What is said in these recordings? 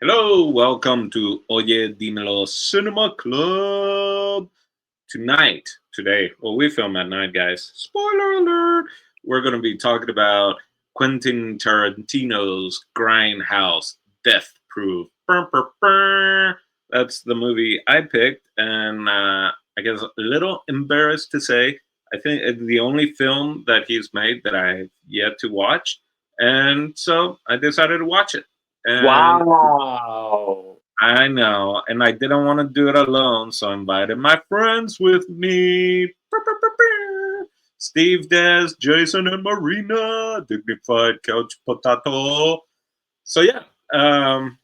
Hello, welcome to Oye Cinema Club. We film at night, guys. Spoiler alert! We're going to be talking about Quentin Tarantino's Grindhouse Death Proof. Brr, brr, brr. That's the movie I picked, and I guess a little embarrassed to say, I think it's the only film that he's made that I've yet to watch, and so I decided to watch it. And Wow. I know, and I didn't want to do it alone, so I invited my friends with me. Steve, Des, Jason, and Marina, dignified couch potato. So yeah, um,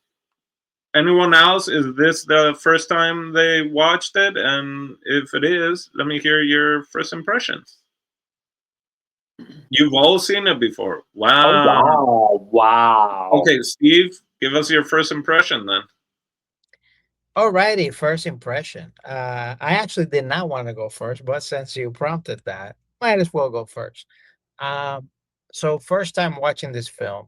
anyone else? Is this the first time they watched it? And if it is, let me hear your first impressions. You've all seen it before. Oh Wow. wow. Wow. Okay, Steve, give us your first impression then. Alrighty, first impression. I actually did not want to go first, but since you prompted that, might as well go first. Um, so first time watching this film,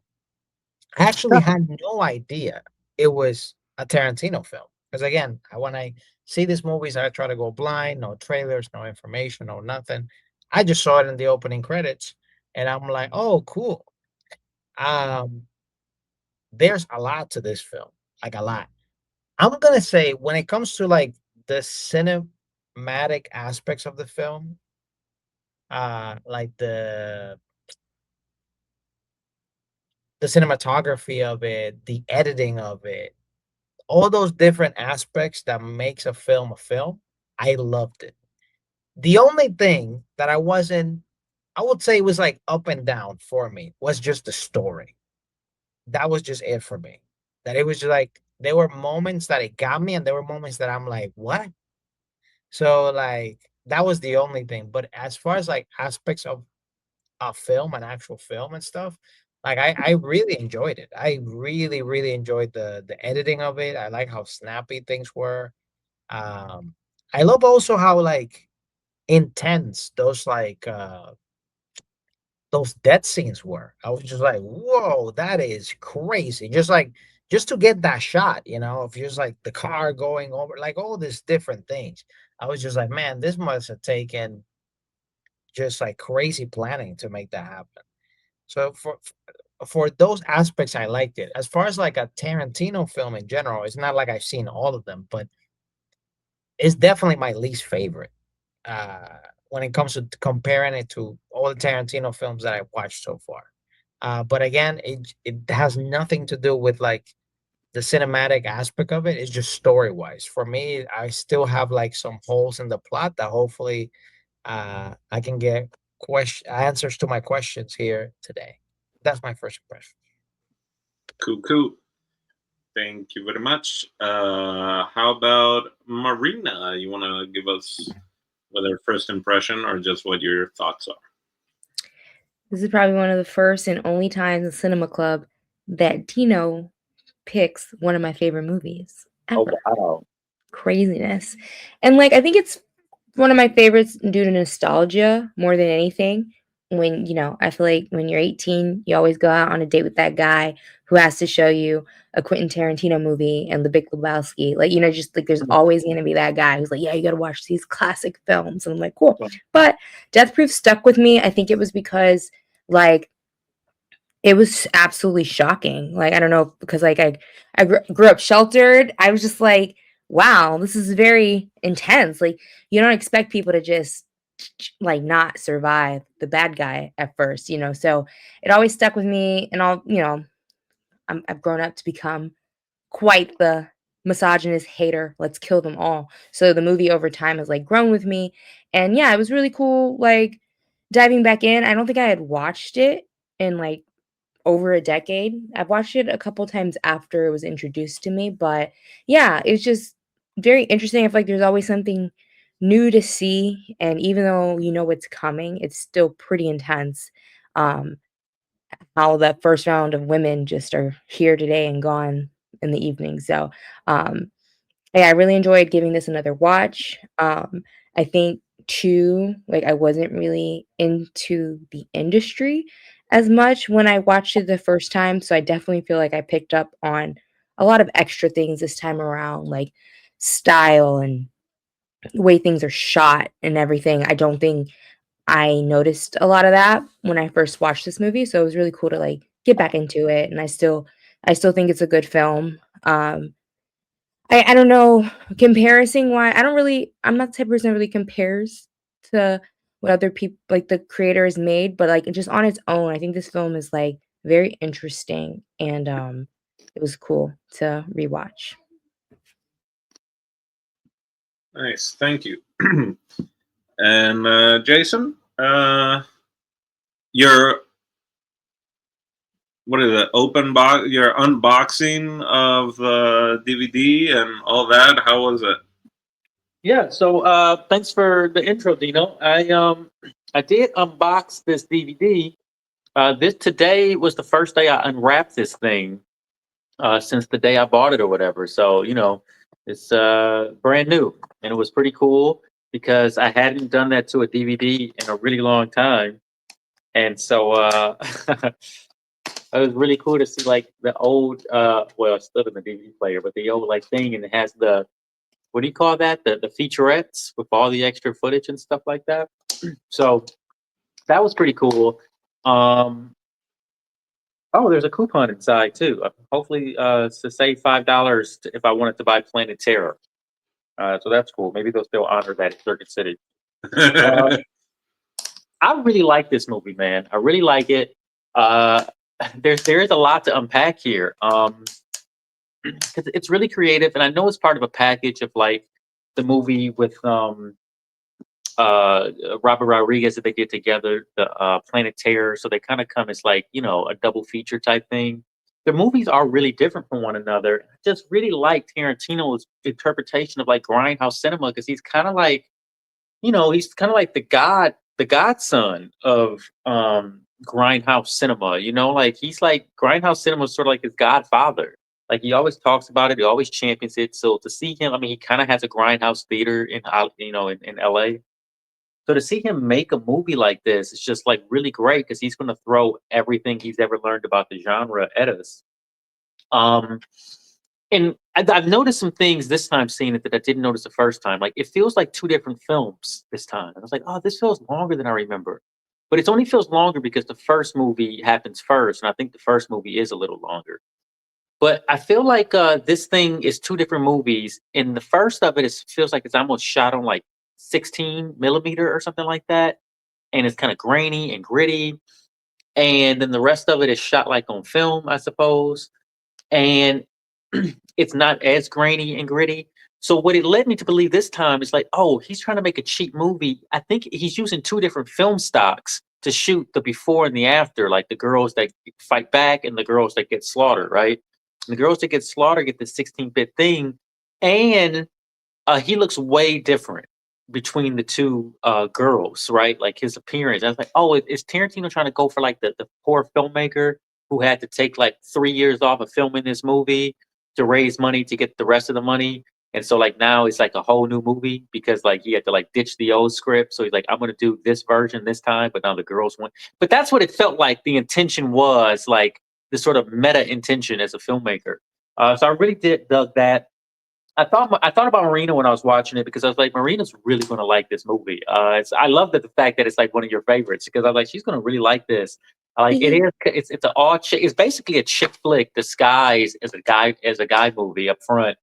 I actually had no idea it was a Tarantino film. Because again, when I see these movies, I try to go blind, no trailers, no information, no nothing. I just saw it in the opening credits, and I'm like, oh, cool. Um, there's a lot to this film, like a lot. I'm gonna say when it comes to like the cinematic aspects of the film, like the cinematography of it, the editing of it, all those different aspects that makes a film, I loved it. The only thing that I would say was like up and down for me was just the story. That was just it for me. That it was just like there were moments that it got me, and there were moments that I'm like, what? So like that was the only thing. But as far as like aspects of a film, an actual film and stuff, like I really enjoyed it. I really, really enjoyed the editing of it. I like how snappy things were. Um I love also how like intense those death scenes were. I was just like, whoa, that is crazy. Just to get that shot, of just like the car going over, like all these different things. I was just like, man, this must have taken just like crazy planning to make that happen. So for those aspects, I liked it. As far as like a Tarantino film in general, it's not like I've seen all of them, but it's definitely my least favorite. Uh, when it comes to comparing it to all the Tarantino films that I've watched so far. But again, it has nothing to do with like the cinematic aspect of it. It's just story wise. For me, I still have like some holes in the plot that hopefully I can get answers to my questions here today. That's my first impression. Cool, cool. Thank you very much. How about Marina? You want to give us whether first impression or just what your thoughts are? This is probably one of the first and only times in Cinema Club that Tino picks one of my favorite movies Oh ever. wow. Craziness. And like I think it's one of my favorites due to nostalgia more than anything. When, I feel like when you're 18, you always go out on a date with that guy who has to show you a Quentin Tarantino movie and The Big Lebowski. Like, just like there's always going to be that guy who's like, yeah, you got to watch these classic films. And I'm like, cool. But Death Proof stuck with me. I think it was because like it was absolutely shocking. Like, I don't know, because like I grew up sheltered. I was just like, wow, this is very intense. Like, you don't expect people to just like not survive the bad guy at first, So it always stuck with me, and I've grown up to become quite the misogynist hater. Let's kill them all. So the movie over time has like grown with me, and yeah, it was really cool. Like diving back in. I don't think I had watched it in like over a decade. I've watched it a couple times after it was introduced to me, but yeah, it's just very interesting. I feel like there's always something new to see, and even though you know what's coming, it's still pretty intense. Um, how the first round of women just are here today and gone in the evening. So, um, yeah, I really enjoyed giving this another watch. I think too, like I wasn't really into the industry as much when I watched it the first time, so I definitely feel like I picked up on a lot of extra things this time around, like style and the way things are shot and everything. I don't think I noticed a lot of that when I first watched this movie, so it was really cool to, like, get back into it, and I still think it's a good film. I don't know, comparison why I'm not the type of person that really compares to what other people like, the creators made, but, like, just on its own, I think this film is, like, very interesting, and, it was cool to rewatch. Nice, thank you. And Jason, your what is it? Your unboxing of the DVD and all that. How was it? Yeah, so thanks for the intro, Dino. I did unbox this DVD. This today was the first day I unwrapped this thing since the day I bought it or whatever. So it's brand new, and it was pretty cool because I hadn't done that to a DVD in a really long time, and so it was really cool to see like the old well, it's still in the DVD player, but the old like thing, and it has the what do you call that? The featurettes with all the extra footage and stuff like that. So that was pretty cool. Oh, there's a coupon inside too. Hopefully, to save $5 if I wanted to buy Planet Terror. So that's cool. Maybe they'll still honor that at Circuit City. I really like this movie, man. I really like it. There is a lot to unpack here. Because it's really creative, and I know it's part of a package of like the movie with Robert Rodriguez that they did together, the Planet Terror. So they kind of come as like a double feature type thing. The movies are really different from one another. I just really like Tarantino's interpretation of like grindhouse cinema because he's kind of like the godson of grindhouse cinema. Like he's like grindhouse cinema is sort of like his godfather. Like he always talks about it, he always champions it. So to see him, I mean, he kind of has a grindhouse theater in in LA. So to see him make a movie like this, it's just like really great because he's going to throw everything he's ever learned about the genre at us. Um, and I've noticed some things this time seeing it that I didn't notice the first time. Like it feels like two different films this time. I was like, oh, this feels longer than I remember. But it only feels longer because the first movie happens first, and I think the first movie is a little longer. But I feel like this thing is two different movies. And the first of it feels like it's almost shot on like 16 millimeter or something like that. And it's kind of grainy and gritty. And then the rest of it is shot like on film, I suppose. And it's not as grainy and gritty. So what it led me to believe this time is like, oh, he's trying to make a cheap movie. I think he's using two different film stocks to shoot the before and the after, like the girls that fight back and the girls that get slaughtered, right? And the girls that get slaughtered get the 16-bit thing, and he looks way different between the two girls, right? Like his appearance. I was like, oh, is Tarantino trying to go for like the poor filmmaker who had to take like 3 years off of filming this movie to raise money to get the rest of the money? And so like now it's like a whole new movie because like he had to like ditch the old script. So he's like, I'm gonna do this version this time, but now the girls want. But that's what it felt like. The intention was like this sort of meta intention as a filmmaker. So I really did dug that. I thought about Marina when I was watching it because I was like, Marina's really going to like this movie. I love the fact that it's like one of your favorites because I was like, she's going to really like this. Like it is. It's an all chick. It's basically a chick flick disguised as a guy movie up front,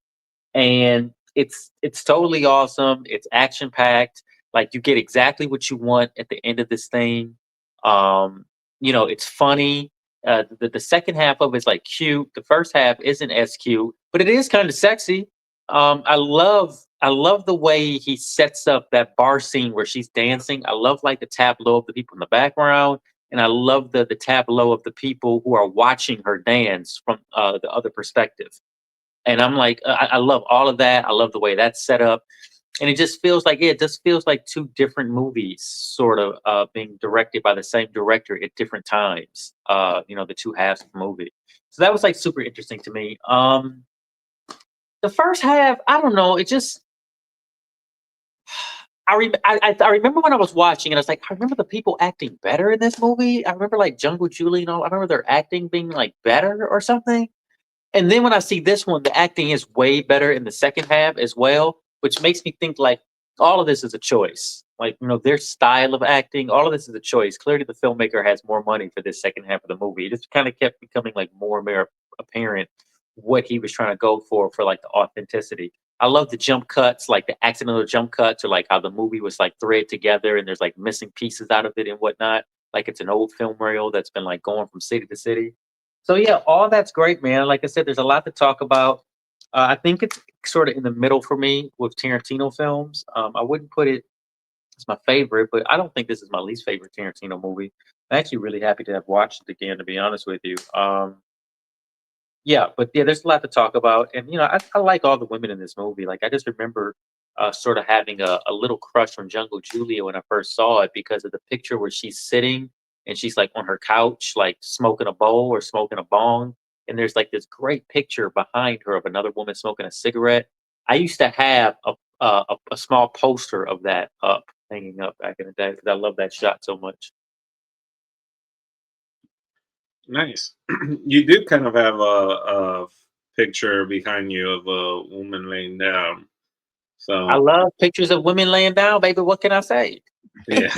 and it's totally awesome. It's action packed. Like you get exactly what you want at the end of this thing. It's funny. The second half of it's like cute. The first half isn't as cute, but it is kind of sexy. I love the way he sets up that bar scene where she's dancing. I love like the tableau of the people in the background, and I love the tableau of the people who are watching her dance from the other perspective. And I'm like, I love all of that. I love the way that's set up, and it just feels like it just feels like two different movies, sort of being directed by the same director at different times. The two halves of the movie. So that was like super interesting to me. The first half, I don't know. It just I remember when I was watching and I was like, I remember the people acting better in this movie. I remember like Jungle Julie and all. I remember their acting being like better or something. And then when I see this one, the acting is way better in the second half as well, which makes me think like all of this is a choice. Like, their style of acting, all of this is a choice. Clearly, the filmmaker has more money for this second half of the movie. It just kind of kept becoming like more and more apparent what he was trying to go for like the authenticity. I love the jump cuts, like the accidental jump cuts, or like how the movie was like thread together and there's like missing pieces out of it and whatnot. Like it's an old film reel that's been like going from city to city. So yeah, all that's great, man. Like I said, there's a lot to talk about. I think it's sort of in the middle for me with Tarantino films. I wouldn't put it as my favorite, but I don't think this is my least favorite Tarantino movie. I'm actually really happy to have watched it again, to be honest with you. Yeah, but yeah, there's a lot to talk about, and I like all the women in this movie. Like I just remember sort of having a little crush on Jungle Julia when I first saw it because of the picture where she's sitting and she's like on her couch, like smoking a bowl or smoking a bong, and there's like this great picture behind her of another woman smoking a cigarette. I used to have a small poster of that up hanging up back in the day because I love that shot so much. Nice. You do kind of have a picture behind you of a woman laying down. I So love pictures of women laying down, baby. What can I say? yeah,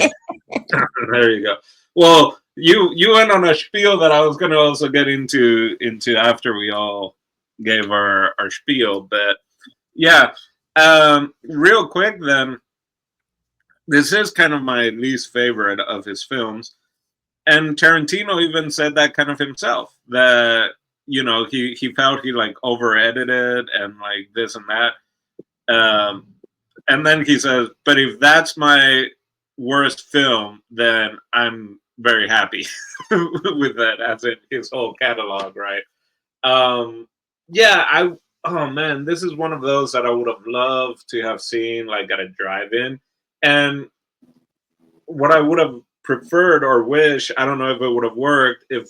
there you go. Well, you went on a spiel that I was going to also get into after we all gave our spiel, but yeah. Real quick then, this is kind of my least favorite of his films. And Tarantino even said that kind of himself, that he felt he like over edited and like this and that. And then he says, but if that's my worst film, then I'm very happy with that, as in his whole catalog, right? Yeah, oh man, this is one of those that I would have loved to have seen like at a drive-in. And what I would have preferred or wish, I don't know if it would have worked, if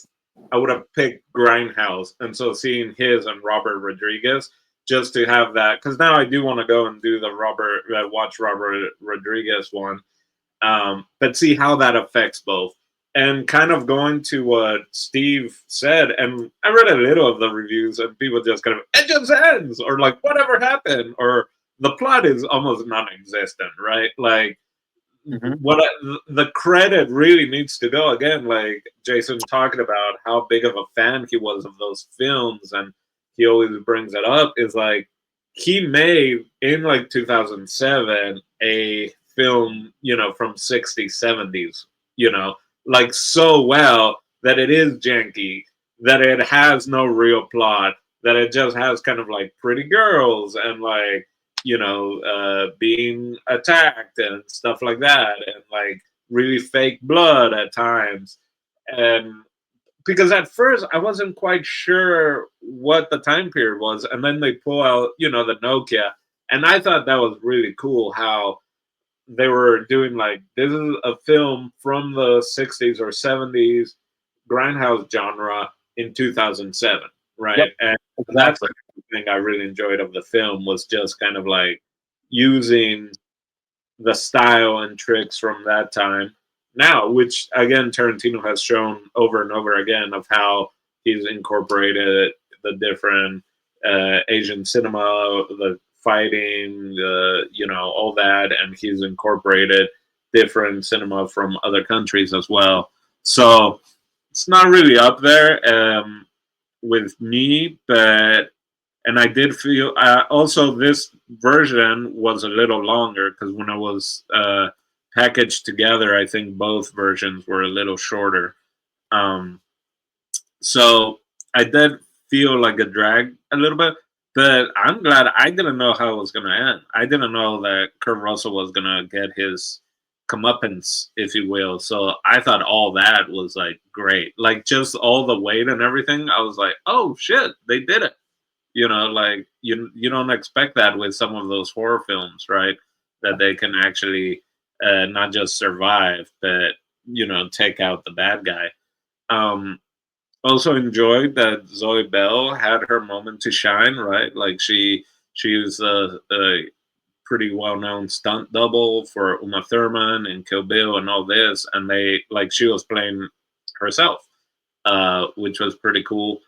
I would have picked Grindhouse. And so seeing his and Robert Rodriguez, just to have that, because now I do want to go and do the watch Robert Rodriguez one, but see how that affects both. And kind of going to what Steve said, and I read a little of the reviews, and people just kind of, it just ends, or like, whatever happened, or the plot is almost non existent, right? Like, Mhm. the credit really needs to go again, like Jason talking about how big of a fan he was of those films, and he always brings it up, is like he made in like 2007 a film, from 60s 70s, like so well that it is janky, that it has no real plot, that it just has kind of like pretty girls and like being attacked and stuff like that, and like really fake blood at times. And because at first I wasn't quite sure what the time period was, and then they pull out, the Nokia, and I thought that was really cool how they were doing like, this is a film from the 60s or 70s grindhouse genre in 2007, right? Yep, And that's exactly. the thing I really enjoyed of the film, was just kind of like using the style and tricks from that time now, which again Tarantino has shown over and over again, of how he's incorporated the different Asian cinema, the fighting, all that, and he's incorporated different cinema from other countries as well. So it's not really up there with me, but and I did feel also this version was a little longer, because when I was packaged together, I think both versions were a little shorter. Um, so I did feel like a drag a little bit, but I'm glad. I didn't know how it was going to end. I didn't know that Kurt Russell was going to get his comeuppance, if you will. So I thought all that was like great. Like just all the weight and everything. I was like, oh shit, they did it. Like you don't expect that with some of those horror films, right? That they can actually not just survive, but take out the bad guy. Um, Also enjoyed that Zoe Bell had her moment to shine, right? Like she was a pretty well known stunt double for Uma Thurman and Kill Bill and all this, and she was playing herself, which was pretty cool.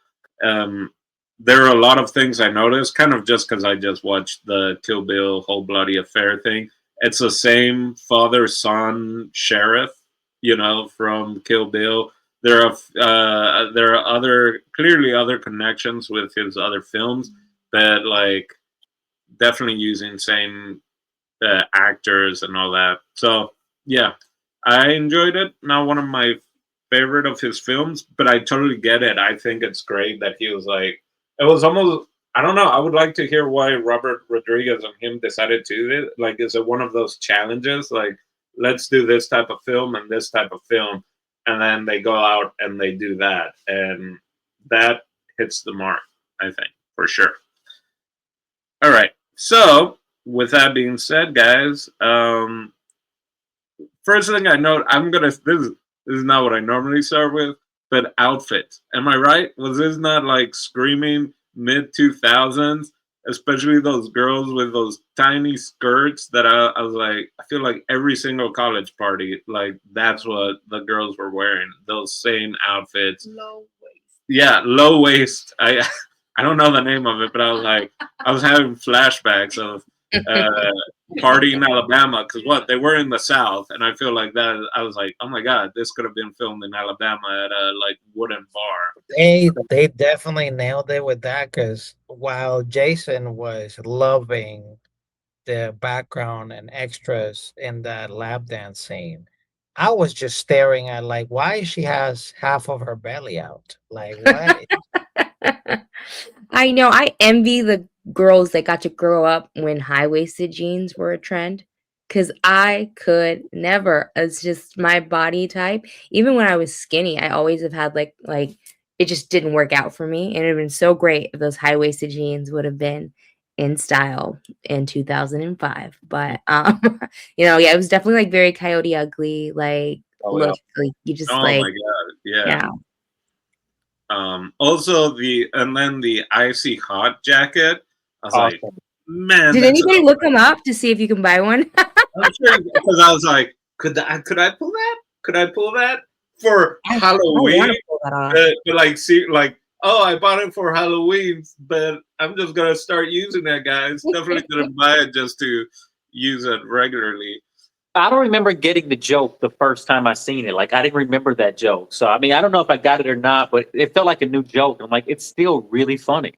Um, there are a lot of things I noticed, kind of just because I just watched the Kill Bill Whole Bloody Affair thing. It's the same father-son sheriff, from Kill Bill. There are clearly other connections with his other films, but like definitely using same actors and all that. So yeah, I enjoyed it. Not one of my favorite of his films, but I totally get it. I think it's great that he was like, it was almost, I don't know. I would like to hear why Robert Rodriguez and him decided to do it. Like, is it one of those challenges? Like, let's do this type of film and this type of film, and then they go out and they do that, and that hits the mark. I think for sure. All right. So with that being said, guys, first thing I note, this is not what I normally start with, but outfits. Am I right? Was this not like screaming mid 2000s, especially those girls with those tiny skirts that I was like, I feel like every single college party, like that's what the girls were wearing, those same outfits. Low waist. Yeah, low waist. I don't know the name of it, but I was having flashbacks of party in Alabama, because they were in the South, and I feel like that. I was like, oh my god, this could have been filmed in Alabama at a like wooden bar. They definitely nailed it with that, because while Jason was loving the background and extras in that lap dance scene, I was just staring at like, why she has half of her belly out? Like what? I know. I envy the girls that got to grow up when high-waisted jeans were a trend. Cause I could never. It's just my body type. Even when I was skinny, I always have had like it just didn't work out for me. And it would have been so great if those high-waisted jeans would have been in style in 2005. But yeah, it was definitely like very Coyote Ugly, like Oh, yeah. look, like you just Oh like my god, yeah. yeah. Also the icy hot jacket. I was like, Awesome. man, Did that's anybody look them up to see if you can buy one? I'm sure, because I was like, could I pull that? Could I pull that for I Halloween? wanna pull that off. Like, see, like, oh, I bought it for Halloween, but I'm just gonna start using that, guys. Definitely gonna buy it just to use it regularly. I don't remember getting the joke the first time I seen it. Like, I didn't remember that joke. So, I mean, I don't know if I got it or not, but it felt like a new joke. I'm like, it's still really funny.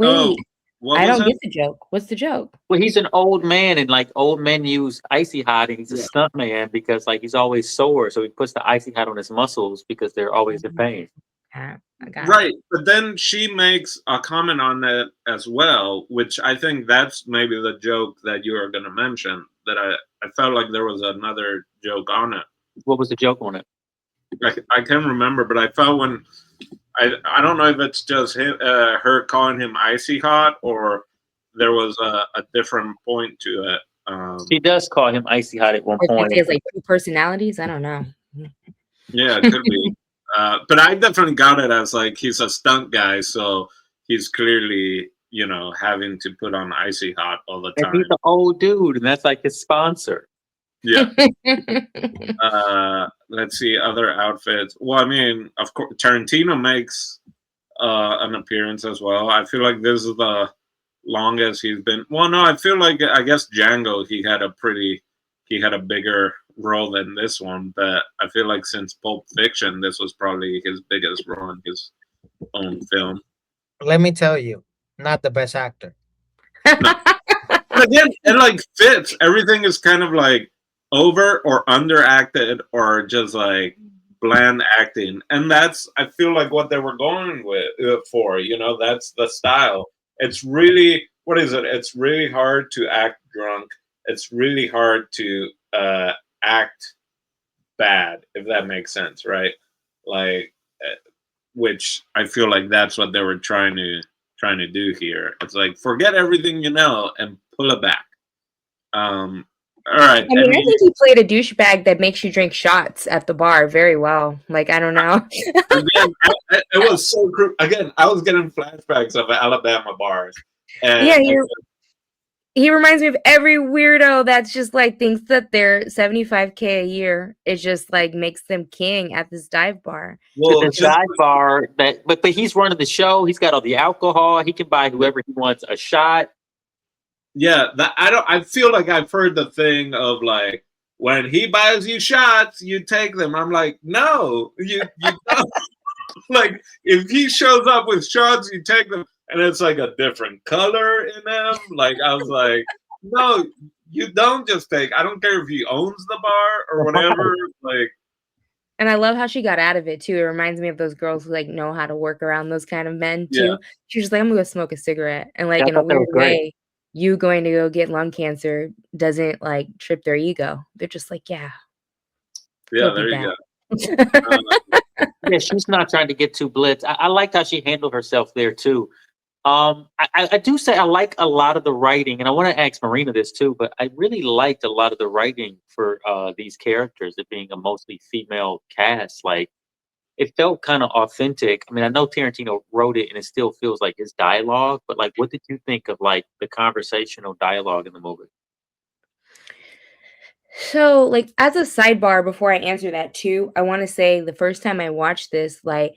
Oh, Wait, what I was don't that? get the joke. What's the joke? Well, he's an old man, and like old men use icy hot, and he's a Yeah. stunt man because like he's always sore. So he puts the icy hot on his muscles because they're always in pain. I got it. Right, but then she makes a comment on that as well, which I think that's maybe the joke that you are going to mention. That I felt like there was another joke on it. What was the joke on it? I can't remember, but I felt when I don't know if it's just her calling him icy hot, or there was a different point to it. She does call him icy hot at one Or point. he has like two personalities. I don't know. Yeah, it could be. But I definitely got it as like he's a stunt guy, so he's clearly having to put on icy hot all the And time. he's an old dude, and that's like his sponsor. Yeah. Let's see other outfits. Well, I mean, of course, Tarantino makes an appearance as well. I feel like this is the longest he's been. Well, no, I feel like I guess Django he had a bigger role than this one, but I feel like since Pulp Fiction, this was probably his biggest role in his own film. Let me tell you, not the best actor. But again, it like fits. Everything is kind of like over or underacted or just like bland acting, and that's I feel like what they were going with for. That's the style. It's really what is it? It's really hard to act drunk. It's really hard to act bad, if that makes sense, right? Like, which I feel like that's what they were trying to do here. It's like forget everything and pull it back. All right. I mean, I think he played a douchebag that makes you drink shots at the bar very well. Like, I don't know. Again, it was so cruel. Again, I was getting flashbacks of Alabama bars. And Yeah, He reminds me of every weirdo that's just like thinks that they're $75K a year. It just like makes them king at this dive bar. At Well, the just dive bar, but he's running the show. He's got all the alcohol. He can buy whoever he wants a shot. yeah, that I feel like I've heard the thing of like when he buys you shots, you take them. I'm like, no, you don't. Like if he shows up with shots, you take them, and it's like a different color in them. Like I was like, no, you don't just take. I don't care if he owns the bar or whatever. Like, And I love how she got out of it too. It reminds me of those girls who like know how to work around those kind of men yeah, too. She was just like, I'm gonna go smoke a cigarette. And like Yeah, I in a thought that was weird great. way, you going to go get lung cancer doesn't like trip their ego. They're just like, yeah, yeah. go There be you that. go. Yeah, she's not trying to get too blitz. I liked how she handled herself there too. I do say I like a lot of the writing, and I want to ask Marina this too, but I really liked a lot of the writing for these characters, it being a mostly female cast. Like it felt kind of authentic. I mean, I know Tarantino wrote it, and it still feels like his dialogue. But like, what did you think of like the conversational dialogue in the movie? So, like, as a sidebar, before I answer that too, I want to say the first time I watched this, like,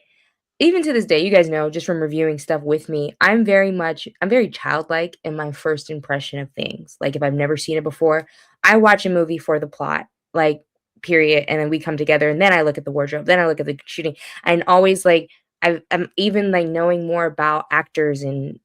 even to this day, you guys know just from reviewing stuff with me, I'm very childlike in my first impression of things. Like, if I've never seen it before, I watch a movie for the plot, like, period. And then we come together, and then I look at the wardrobe, then I look at the shooting, and always like, I'm even like knowing more about actors and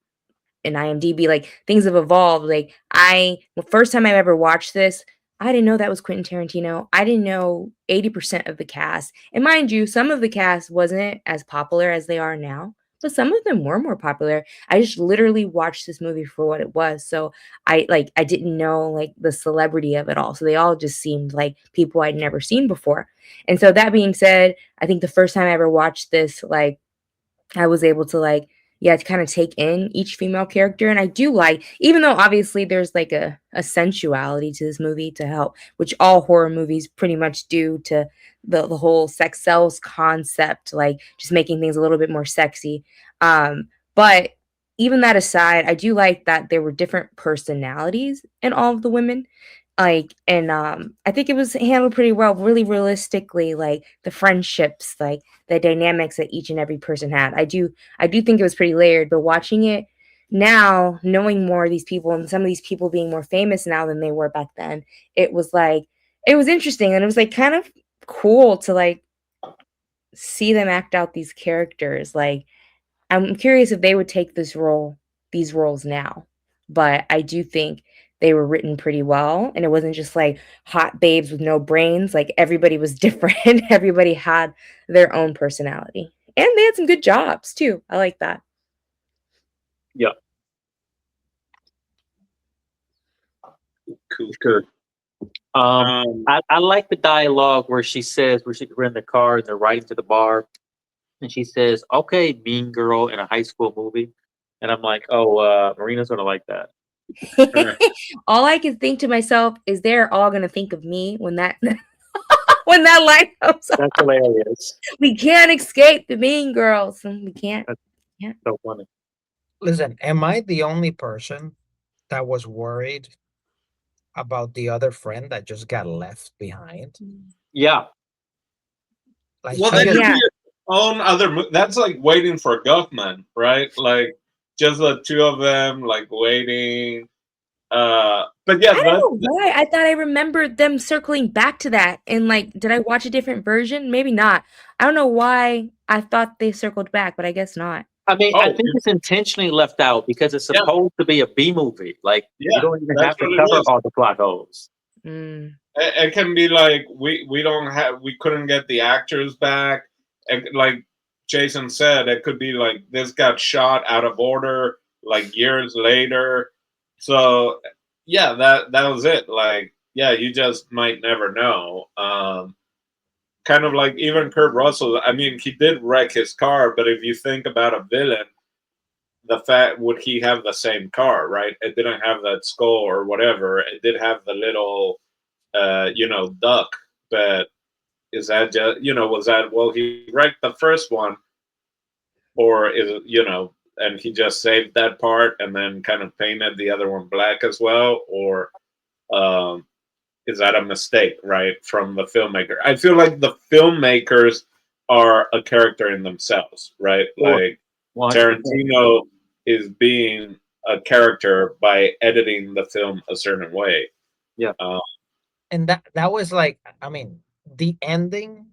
IMDb, like things have evolved. Like the first time I ever watched this, I didn't know that was Quentin Tarantino. I didn't know 80% of the cast. And mind you, some of the cast wasn't as popular as they are now, but some of them were more popular. I just literally watched this movie for what it was. So I didn't know like the celebrity of it all. So they all just seemed like people I'd never seen before. And so that being said, I think the first time I ever watched this, like I was able to like, yeah, to kind of take in each female character. And I do like, even though obviously there's like a sensuality to this movie to help, which all horror movies pretty much do to the whole sex sells concept, like just making things a little bit more sexy. But even that aside, I do like that there were different personalities in all of the women. Like, and I think it was handled pretty well, really realistically, like the friendships, like the dynamics that each and every person had. I do think it was pretty layered, but watching it now, knowing more of these people and some of these people being more famous now than they were back then, it was like it was interesting and it was like kind of cool to like see them act out these characters. Like I'm curious if they would take these roles now. But I do think they were written pretty well, and it wasn't just like hot babes with no brains. Like everybody was different. Everybody had their own personality, and they had some good jobs too. I like that. Yeah, Cool. good. Um, I like the dialogue where she says we're in the car and they're riding to the bar, and she says, "Okay, mean girl in a high school movie," and I'm like, "Oh, Marina's gonna like that." All I can think to myself is they're all gonna think of me when that when that line comes up. That's hilarious. We can't escape the mean girls, and we can't. That's Yeah. so funny. Listen, am I the only person that was worried about the other friend that just got left behind? Yeah, Like well, she that just could Yeah. be its own other. That's like waiting for Guffman, right? Like just the two of them, like waiting. But yeah, I don't know why. I thought I remembered them circling back to that. And like, did I watch a different version? Maybe not. I don't know why I thought they circled back, but I guess not. I mean, I oh think it's intentionally left out because it's yeah, supposed to be a B movie. Like you yeah, don't even that's have to what it cover is. all the plot holes. Mm. It can be like we couldn't get the actors back. Like Jason said, it could be like this got shot out of order like years later. So yeah, that was it. Like yeah, you just might never know. Kind of like even Kurt Russell. I mean, he did wreck his car, but if you think about a villain, the fact would he have the same car, right? It didn't have that skull or whatever. It did have the little duck. But is that just, was that, well, he wrecked the first one, or is it, and he just saved that part and then kind of painted the other one black as well, or is that a mistake, right, from the filmmaker? I feel like the filmmakers are a character in themselves, right? Like 100%. Tarantino is being a character by editing the film a certain way. Yeah. And that was like, I mean, the ending,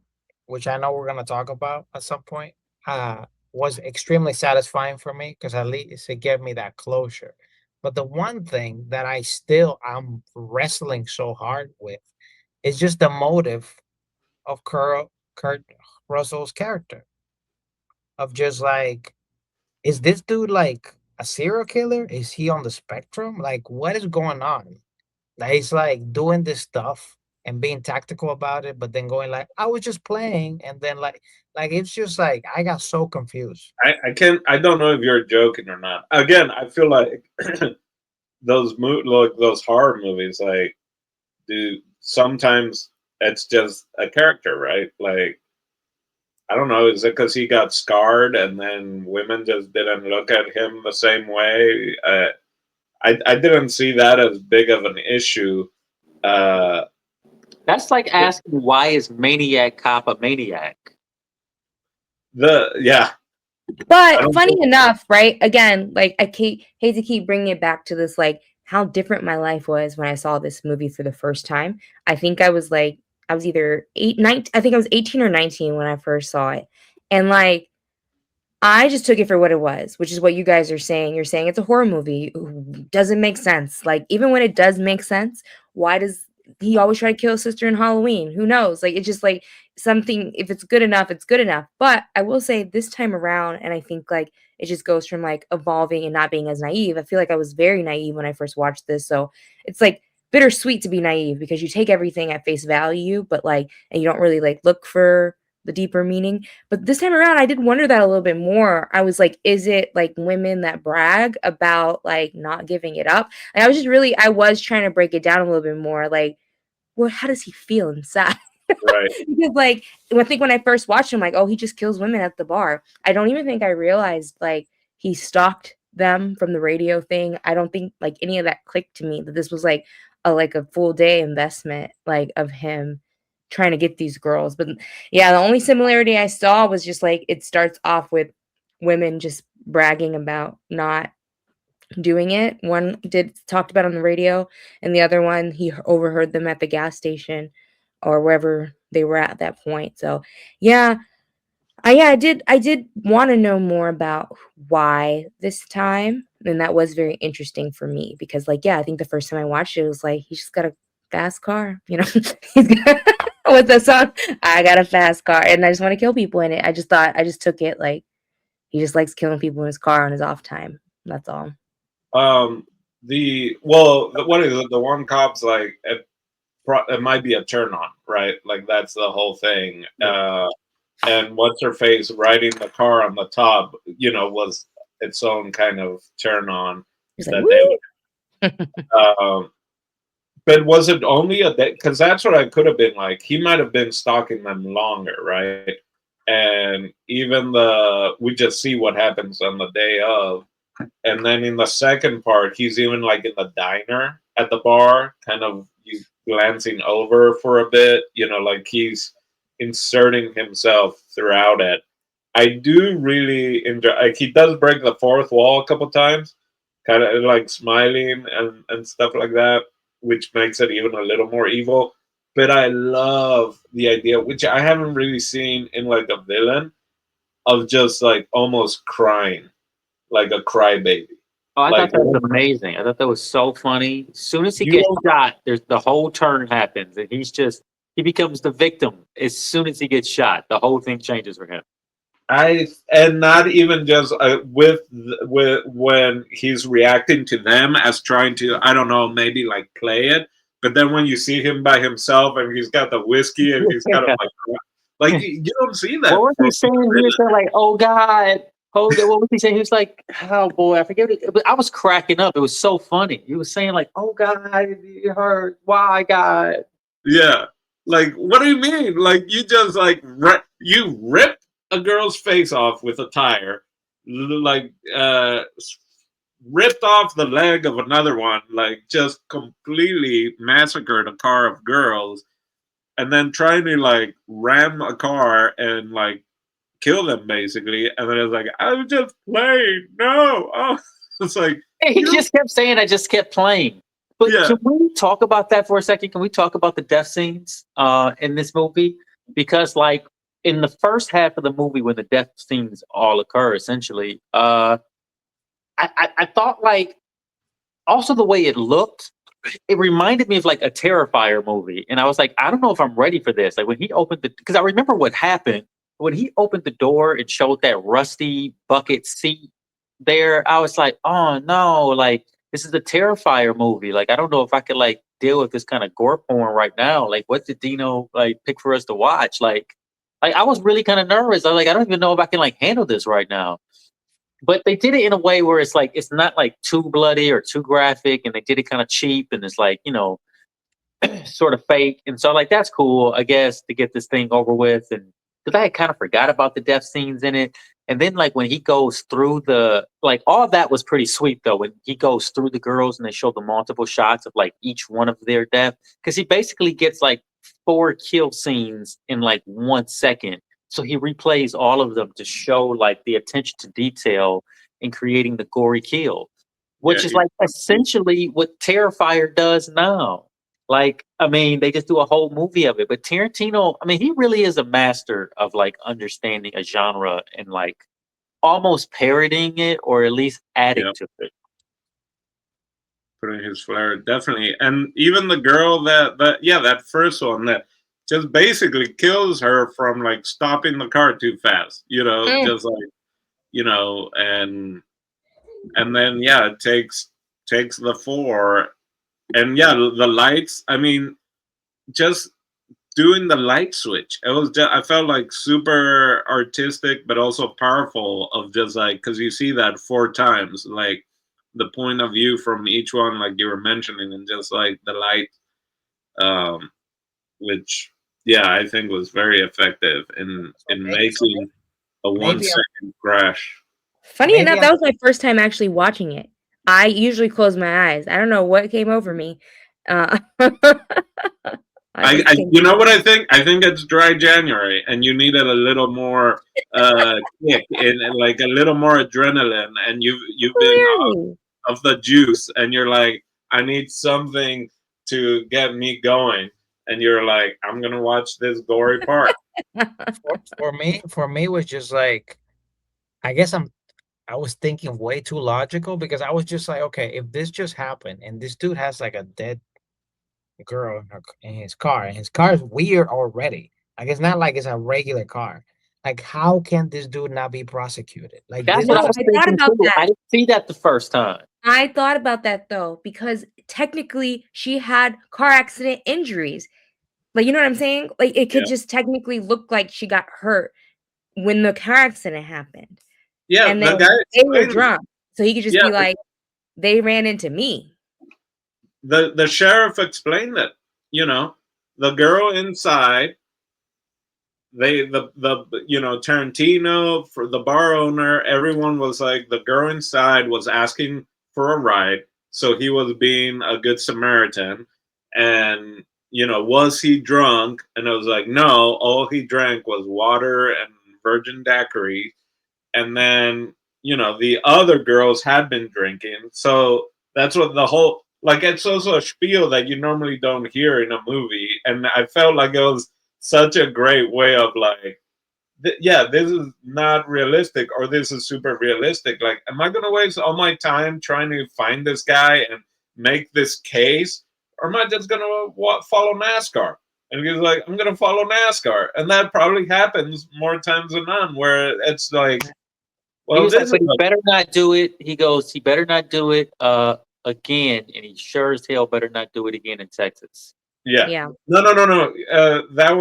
which I know we're gonna talk about at some point, was extremely satisfying for me because at least it gave me that closure. But the one thing that I'm wrestling so hard with is just the motive of Kurt Russell's character, of just like, is this dude like a serial killer? Is he on the spectrum? Like, what is going on? Like, he's like doing this stuff and being tactical about it, but then going like, I was just playing, and then like it's just like I got so confused. I don't know if you're joking or not. Again, I feel like those horror movies, like, do sometimes it's just a character, right? Like, I don't know, is it because he got scarred and then women just didn't look at him the same way? I didn't see that as big of an issue. That's like asking, why is Maniac Cop a maniac? Yeah. But funny enough, right? Again, like I hate to keep bringing it back to this, like how different my life was when I saw this movie for the first time. I think I was either 9. I think I was 18 or 19 when I first saw it, and like I just took it for what it was, which is what you guys are saying. You're saying it's a horror movie. Doesn't make sense. Like, even when it does make sense, why does he always try to kill his sister in Halloween? Who knows? Like, it's just like something, if it's good enough, it's good enough. But I will say this time around, and I think like it just goes from like evolving and not being as naive. I feel like I was very naive when I first watched this. So it's like bittersweet to be naive because you take everything at face value, but like, and you don't really like look for the deeper meaning. But this time around, I did wonder that a little bit more. I was like, is it like women that brag about like not giving it up? And I was trying to break it down a little bit more. Like, well, how does he feel inside? Right. Because like, I think when I first watched him, like, oh, he just kills women at the bar. I don't even think I realized like he stalked them from the radio thing. I don't think like any of that clicked to me that this was like a full day investment like of him trying to get these girls. But yeah, the only similarity I saw was just like it starts off with women just bragging about not doing it. One talked about it on the radio, and the other one he overheard them at the gas station or wherever they were at that point. So yeah, I did want to know more about why this time, and that was very interesting for me because like yeah, I think the first time I watched it, it was like he's just got a fast car, you know. He's got, with the song, I got a fast car, and I just want to kill people in it. I just took it like he just likes killing people in his car on his off time. That's all. What is it? The one cop's like it might be a turn on, right? Like that's the whole thing. And what's her face riding the car on the top, was its own kind of turn on. He's like, woo! But was it only a day? Because that's what I could have been like. He might have been stalking them longer, right? And even we just see what happens on the day of. And then in the second part, he's even like in the diner at the bar, kind of he's glancing over for a bit, like he's inserting himself throughout it. I do really enjoy, like, he does break the fourth wall a couple times, kind of like smiling and stuff like that, which makes it even a little more evil. But I love the idea, which I haven't really seen in like a villain, of just like almost crying, like a crybaby. Oh, I Like, thought that was amazing. I thought that was so funny. As soon as he You gets don't- shot, there's the whole turn happens, and he becomes the victim. As soon as he gets shot, the whole thing changes for him. and not even just with when he's reacting to them as trying to, I don't know, maybe like play it, but then when you see him by himself and he's got the whiskey and he's got like you don't see that. What was he saying? He was saying like, "Oh God, oh God." What was he saying? He was like, "Oh boy, I forget." But I was cracking up. It was so funny. He was saying like, "Oh God, it hurt. Why God?" Yeah, like what do you mean? Like you just like you rip a girl's face off with a tire, like ripped off the leg of another one, like just completely massacred a car of girls, and then trying to like ram a car and like kill them basically. And then it's like, I was just playing. No, oh, it's like He just kept saying, "I just kept playing." But yeah, can we talk about that for a second? Can we talk about the death scenes in this movie? Because like in the first half of the movie, when the death scenes all occur, essentially, I thought like also the way it looked, it reminded me of like a Terrifier movie, and I was like, I don't know if I'm ready for this. Like when he opened the, because I remember what happened when he opened the door and showed that rusty bucket seat there. I was like, oh no, like this is a Terrifier movie. Like I don't know if I could like deal with this kind of gore porn right now. Like what did Dino like pick for us to watch? Like I was really kind of nervous. I was like, I don't even know if I can like handle this right now. But they did it in a way where it's like it's not like too bloody or too graphic, and they did it kind of cheap, and it's like sort of fake, and so like that's cool, I guess, to get this thing over with, and because I had kind of forgot about the death scenes in it, and then like when he goes through the like all of that was pretty sweet though when he goes through the girls and they show the multiple shots of like each one of their death because he basically gets like 4 kill scenes in like 1 second. So he replays all of them to show like the attention to detail in creating the gory kill, yeah, which is like essentially what Terrifier does now. Like, I mean, they just do a whole movie of it. But Tarantino, I mean, he really is a master of like understanding a genre and like almost parodying it or at least adding yeah, to it. putting his flair definitely. And even the girl that first one that just basically kills her from like stopping the car too fast, Mm. just like and then yeah, it takes the four, and yeah, the lights. I mean, just doing the light switch. It was just, I felt like super artistic, but also powerful. Of just like because you see that 4 times, like the point of view from each one, like you were mentioning, and just like the light, um, which yeah, I think was very effective So in maybe, making a one maybe I'm second crash. Funny maybe enough, I'm that was my first time actually watching it. I usually close my eyes. I don't know what came over me. I just I think you know what I think? I think it's dry January, and you needed a little more kick and like a little more adrenaline, and you've been clearly. of the juice, and you're like, I need something to get me going, and you're like, I'm gonna watch this gory part. for me it was just like I guess I was thinking way too logical because I was just like, okay, if this just happened and this dude has like a dead girl in his car, and his car is weird already. Like it's not like it's a regular car. Like how can this dude not be prosecuted? Like That's this what I is No, was just I thought thinking about too. that. I didn't see that the first time. I thought about that though, because technically she had car accident injuries. Like, you know what I'm saying? Like, it could Yeah, just technically look like she got hurt when the car accident happened. yeah. And then The guy they were explained it. drunk. So he could just Yeah, be like, they ran into me. the sheriff explained it. You know, the girl inside. Tarantino for the bar owner, everyone was like the girl inside was asking for a ride, so he was being a good Samaritan. And was he drunk? And I was like, no, all he drank was water and virgin daiquiri. And then the other girls had been drinking, so that's what the whole, like, it's also a spiel that you normally don't hear in a movie. And I felt like it was such a great way of like, yeah, this is not realistic, or this is super realistic. Like, am I going to waste all my time trying to find this guy and make this case, or am I just going to follow NASCAR? And he's like, I'm going to follow NASCAR. And that probably happens more times than none, where it's like, He well, was this like, is but he better not do it. He goes, he better not do it again. And he sure as hell better not do it again in Texas. yeah. Yeah. No. That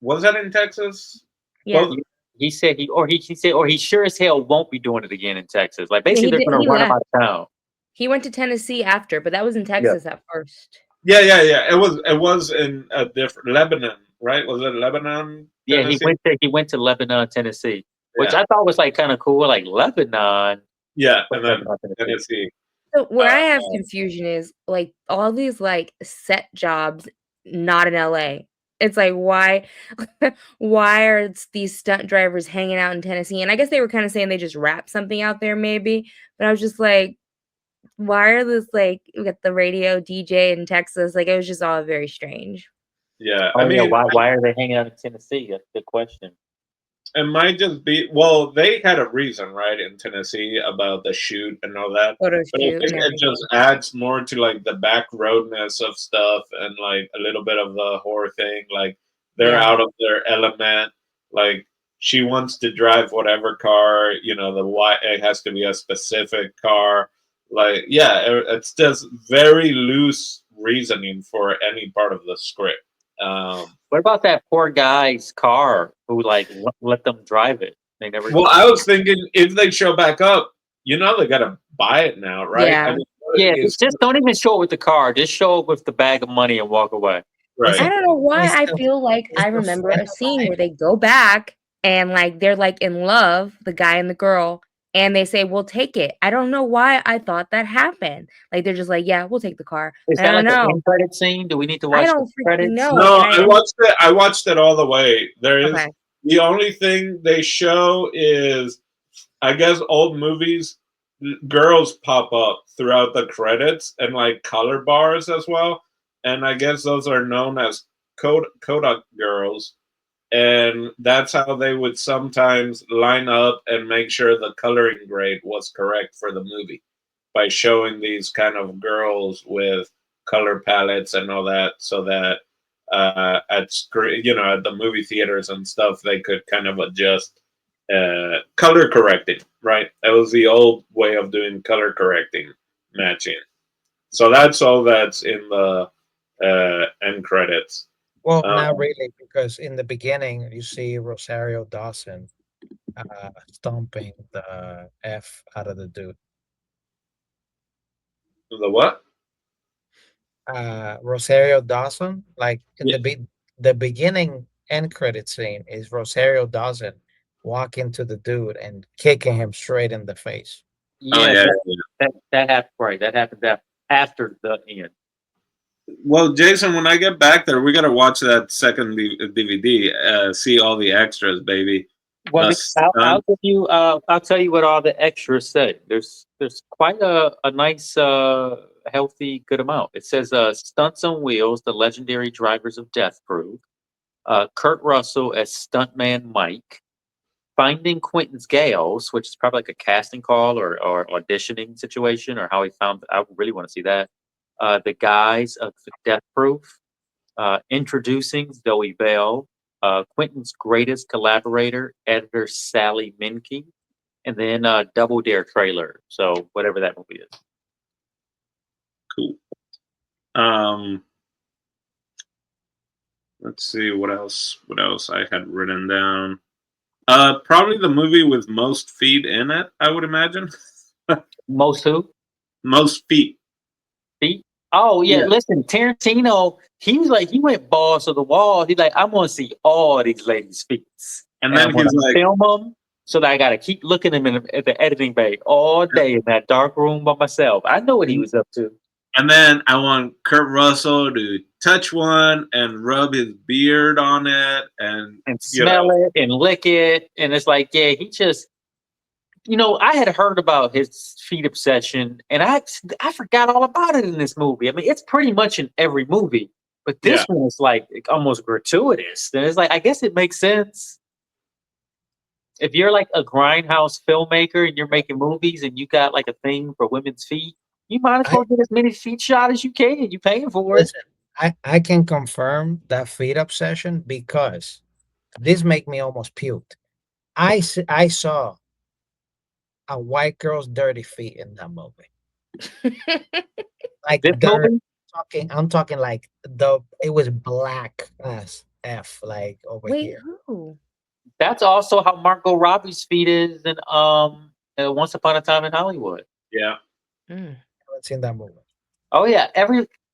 was that in Texas? Yeah. Both. He said he said, or he sure as hell won't be doing it again in Texas. Like Yeah, basically he they're did. gonna He run him left. out of town. He went to Tennessee after, but that was in Yeah. Texas at first. Yeah. It was in a different Lebanon, right? Was it Lebanon, Yeah, Tennessee? he went to Lebanon, Tennessee. which Yeah. I thought was like kind of cool. Like Lebanon, Yeah, but and then that's not Tennessee. Tennessee. So where I have Uh, confusion is like all these like set jobs not in LA. It's like why are these stunt drivers hanging out in Tennessee? And I guess they were kind of saying they just wrapped something out there maybe, but I was just like, why are this like we got the radio DJ in Texas? Like it was just all very strange. yeah, Oh I yeah, mean, why are they hanging out in Tennessee? That's a good question. it might just be well, they had a reason, right, in Tennessee about the shoot and all that. Photo But I shoot think and it everything. just adds more to like the back roadness of stuff and like a little bit of the horror thing. Like they're Yeah. out of their element. Like she wants to drive whatever car, it has to be a specific car. Like, yeah, it's just very loose reasoning for any part of the script. What about that poor guy's car who like let them drive it? They never. Well, I was thinking if they show back up, they gotta buy it now, right? I Yeah. mean, Yeah, it's just don't even show up with the car. Just show up with the bag of money and walk away. right. I don't know why It's I the feel like it's I the remember friend a of scene mine. where they go back and like they're like in love, the guy and the girl, and they say, "We'll take it." I don't know why I thought that happened. Like they're just like, "Yeah, we'll take the car." Is I that don't like an know. end credit scene? Do we need to I watch the don't freaking credits? know. No, And I watched it. I watched it all the way. There is okay. the only thing they show is, I guess, old movies. Girls pop up throughout the credits and like color bars as well, and I guess those are known as Kodak girls. And that's how they would sometimes line up and make sure the coloring grade was correct for the movie by showing these kind of girls with color palettes and all that, so that at the movie theaters and stuff they could kind of adjust color correcting. Right, that was the old way of doing color correcting, matching. So that's all that's in the end credits. Well, Um, not really, because in the beginning you see Rosario Dawson stomping the F out of the dude. the what? Rosario Dawson, like in Yeah. the beginning end credit scene is Rosario Dawson walking to the dude and kicking him straight in the face. Oh Yeah, yeah. that happened. Right, that happened after the end. Well, Jason, when I get back there, we gotta watch that second DVD. See all the extras, baby. Well, The I'll stunt. give you. I'll tell you what all the extras say. There's quite a nice, healthy, good amount. It says, "Stunts on Wheels: The Legendary Drivers of Death Proof." Kurt Russell as Stuntman Mike. Finding Quentin's Gales, which is probably like a casting call or auditioning situation, or how he found. I really want to see that. The Guys of Death Proof. Introducing Zoë Bell, Quentin's greatest collaborator, editor Sally Menke, and then Double Dare trailer. So whatever that movie is. Cool. Let's see what else. What else I had written down. Probably the movie with most feet in it. I would imagine. Most who? Most feet. Feet? Oh yeah, Yeah. listen, Tarantino, he was like, he went balls to the wall. He's like, I'm gonna see all these ladies' feet. And And then I'm gonna he's like, film them so that I gotta keep looking at them at the editing bay all day in that dark room by myself. I know what he was up to. and then I want Kurt Russell to touch one and rub his beard on it, and And smell it and lick it. And it's like, yeah, he just, I had heard about his feet obsession, and I forgot all about it in this movie. I mean, it's pretty much in every movie, but this one is like almost gratuitous. And it's like, I guess it makes sense. If you're like a grindhouse filmmaker and you're making movies and you got like a thing for women's feet, you might as I well get as many feet shot as you can. You paying for it. listen. I can confirm that feet obsession because this make me almost puked. I saw a white girl's dirty feet in that movie. Like This dirt. movie, I'm talking like it was black as F, like over Wait, here. who? that's also how Margot Robbie's feet is in Once Upon a Time in Hollywood. yeah. Mm. I haven't seen that movie. Oh yeah,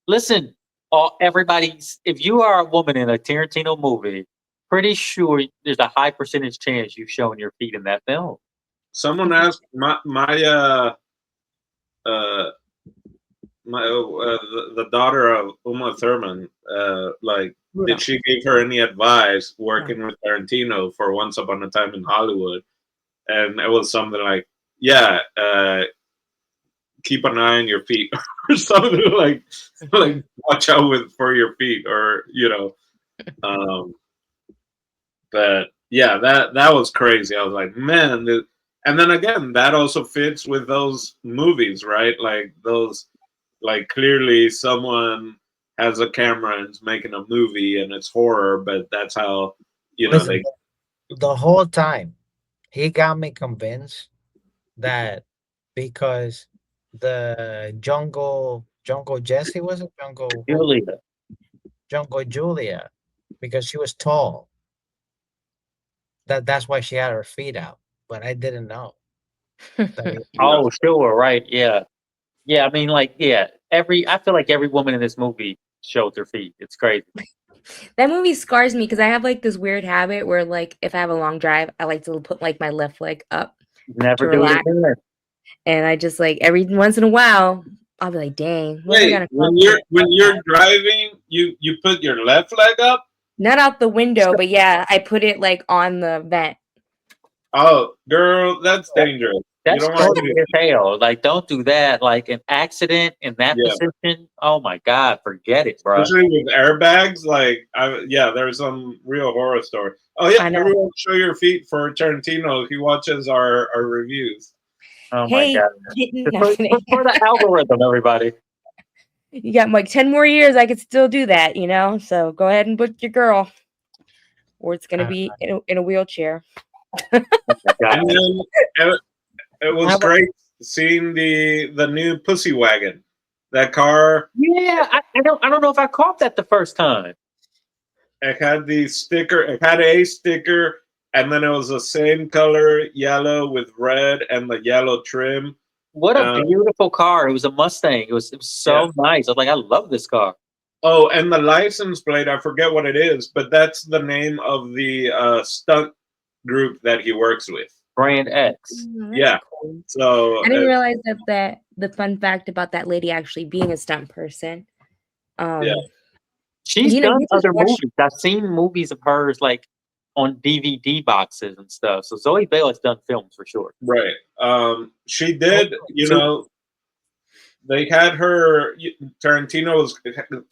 listen, everybody's. If you are a woman in a Tarantino movie, pretty sure there's a high percentage chance you've shown your feet in that film. Someone asked the daughter of Uma Thurman, like, did she give her any advice working with Tarantino for Once Upon a Time in Hollywood? And it was something like, yeah, keep an eye on your feet, or something like watch out for your feet, or but yeah, that was crazy. I was like, man, and then again, that also fits with those movies, right? Like those, like clearly someone has a camera and is making a movie and it's horror, but that's how Listen, the whole time he got me convinced that because the jungle Jesse, was it jungle Julia, because she was tall, that's why she had her feet out, but I didn't know that Oh, sure, right, yeah. I mean, like, yeah, I feel like every woman in this movie showed their feet. It's crazy. That movie scars me because I have like this weird habit where, like, if I have a long drive, I like to put like my left leg up Never to do relax. it again. And I just like every once in a while, I'll be like, "Dang, wait, when you're driving, you put your left leg up? Not out the window, but yeah, I put it like on the vent." Oh, girl, that's dangerous. That's crazy as hell. Like, don't do that. Like, an accident in that position. Oh my God, forget it, bro. Especially with airbags. Like, there's some real horror story. Oh yeah, everyone show your feet for Tarantino. He watches our reviews. Oh my God. For the algorithm, everybody. You got like 10 more years, I could still do that, So go ahead and book your girl, or it's gonna be in a wheelchair. And then it was great seeing the new Pussy Wagon. That car. Yeah, I don't know if I caught that the first time. It had the sticker. It had a sticker, and then it was the same color, yellow with red, and the yellow trim. What a beautiful car! It was a Mustang. It was so nice. I was like, I love this car. Oh, and the license plate, I forget what it is, but that's the name of the stunt group that he works with. Brand X. Yeah. Cool. So I didn't realize that the fun fact about that lady actually being a stunt person. She's done other movies. I've seen movies of hers like on DVD boxes and stuff. So Zoë Bell has done films for sure. Right. She did, they had her, Tarantino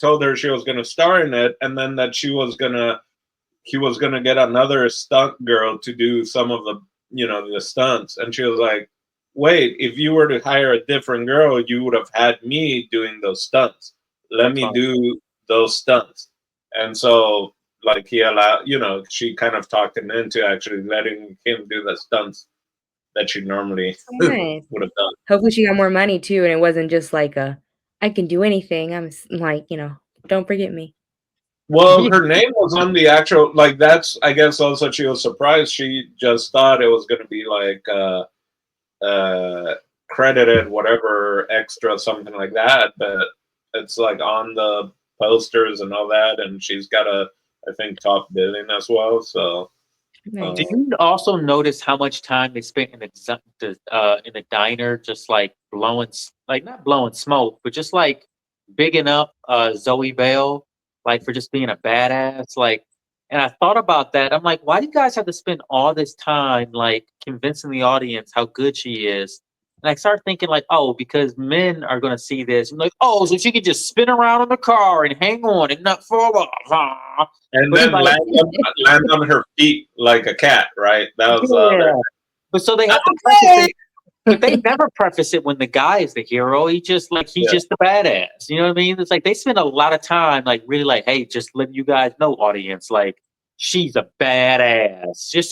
told her she was going to star in it, and then that he was going to get another stunt girl to do some of the, the stunts. And she was like, wait, if you were to hire a different girl, you would have had me doing those stunts. Let me do those stunts. And so, like, he allowed, she kind of talked him into actually letting him do the stunts that she normally would have done. Hopefully she got more money too, and it wasn't just like I can do anything. I'm like, don't forget me. Well, her name was on the actual, like, that's, I guess also she was surprised. She just thought it was going to be like credited, whatever, extra, something like that. But it's like on the posters and all that, and she's got I think, top billing as well. So, did you also notice how much time they spent in the diner, just like not blowing smoke, but just like bigging up Zoë Bell, like for just being a badass, like. And I thought about that. I'm like, why do you guys have to spend all this time like convincing the audience how good she is? And I start thinking like, oh, because men are going to see this. I'm like, oh, so she could just spin around in the car and hang on and not fall off. And then land on her feet like a cat, right? That was but so they have to preface it. But they never preface it when the guy is the hero. He's just the badass. You know what I mean? It's like they spend a lot of time like really like, hey, just letting you guys know, audience, like she's a badass. Just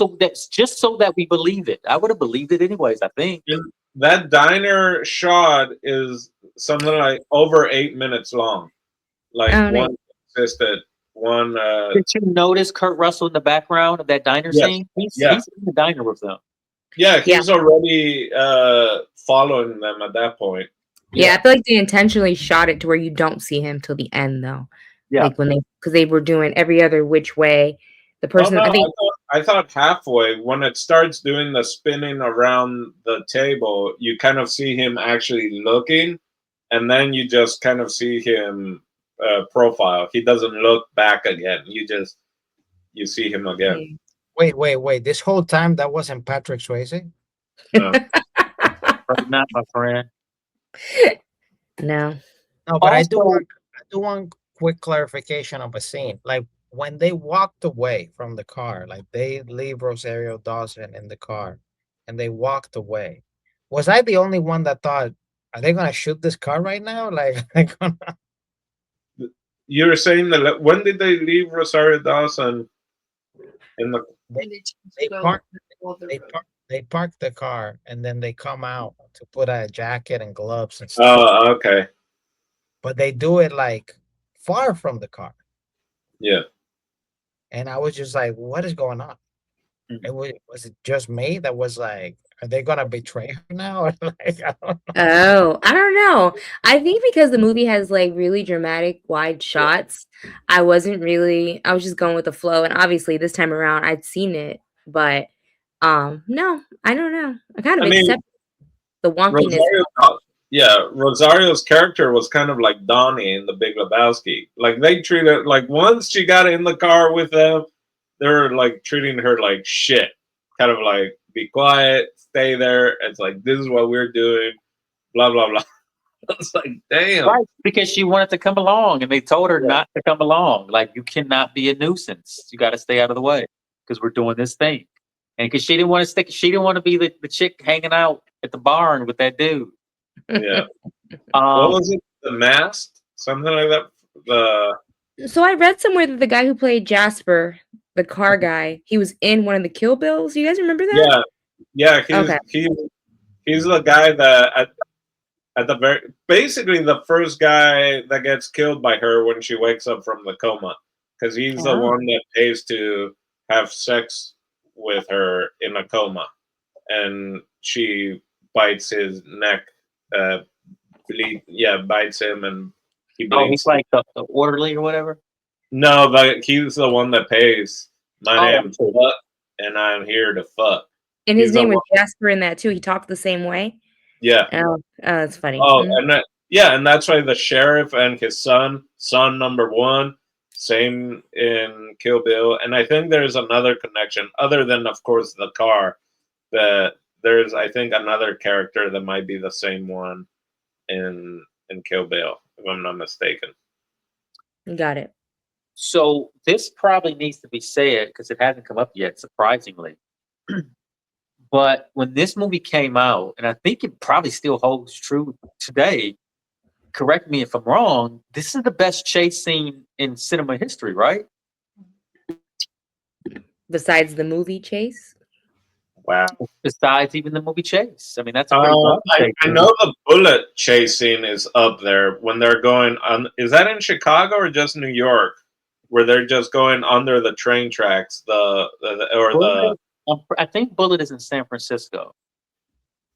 so that we believe it. I would have believed it anyways, I think. And that diner shot is something like over 8 minutes long. Like one consistent one. Did you notice Kurt Russell in the background of that diner scene? He's in the diner with them. Yeah, he's already following them at that point. Yeah, I feel like they intentionally shot it to where you don't see him till the end, though. Yeah, like because they were doing every other which way The Oh person, no, I think. I thought halfway when it starts doing the spinning around the table, you kind of see him actually looking, and then you just kind of see him profile. He doesn't look back again. You see him again. Wait. This whole time that wasn't Patrick Swayze? No. Right now, my friend. No. No, but Also, I do want quick clarification of a scene. Like when they walked away from the car, like they leave Rosario Dawson in the car and they walked away. Was I the only one that thought, are they gonna shoot this car right now? Like, You're saying that when did they leave Rosario Dawson in the? they, And they choose they to go parked all the they road. they park the car and then they come out to put a jacket and gloves and stuff. Oh, okay. But they do it like far from the car. Yeah. And I was just like, what is going on? Was it just me that was like, are they gonna betray her now? Or like, I don't know. Oh, I don't know. I think because the movie has like really dramatic wide shots, I was just going with the flow. And obviously this time around I'd seen it, but no, I don't know. I kind I of mean, accept the wonkiness. Rosario's character was kind of like Donnie in The Big Lebowski. Like they treated like once she got in the car with them, they were like treating her like shit. Kind of like be quiet, stay there. It's like this is what we're doing. Blah blah blah. It's like damn. right, because she wanted to come along, and they told her Yeah. not to come along. Like, you cannot be a nuisance. You got to stay out of the way because we're doing this thing. And because she didn't want to stick, she didn't want to be the chick hanging out at the barn with that dude. Yeah. What Um, was it? The Mast? Something like that. The So I read somewhere that the guy who played Jasper, the car guy, he was in one of the Kill Bills. You guys remember that? yeah. Okay. He's the guy that at the very basically the first guy that gets killed by her when she wakes up from the coma because he's the Oh. one that pays to have sex with her in a coma and she bites his neck bites him and he oh, bleeds. he's like the orderly or whatever. No, but he's the one that pays. My Oh, name's Fuck and I'm here to fuck. And his He's the name was one. Jasper in that too. He talked the same way. Yeah. Oh, that's funny. Oh, Mhm. and that's why the sheriff and his son number one, same in Kill Bill, and I think there's another connection other than, of course, the car. That there's, I think, another character that might be the same one in Kill Bill, if I'm not mistaken. Got it. so this probably needs to be said because it hasn't come up yet, surprisingly. But when this movie came out, and I think it probably still holds true today, correct me if I'm wrong, this is the best chase scene in cinema history, right? Besides the movie Chase. Wow. Besides even the movie Chase. I mean, that's a pretty long I chase scene. know the bullet chasing is up there when they're going on. Is that in Chicago or just New York, where they're just going under the train tracks? I think Bullet is in San Francisco.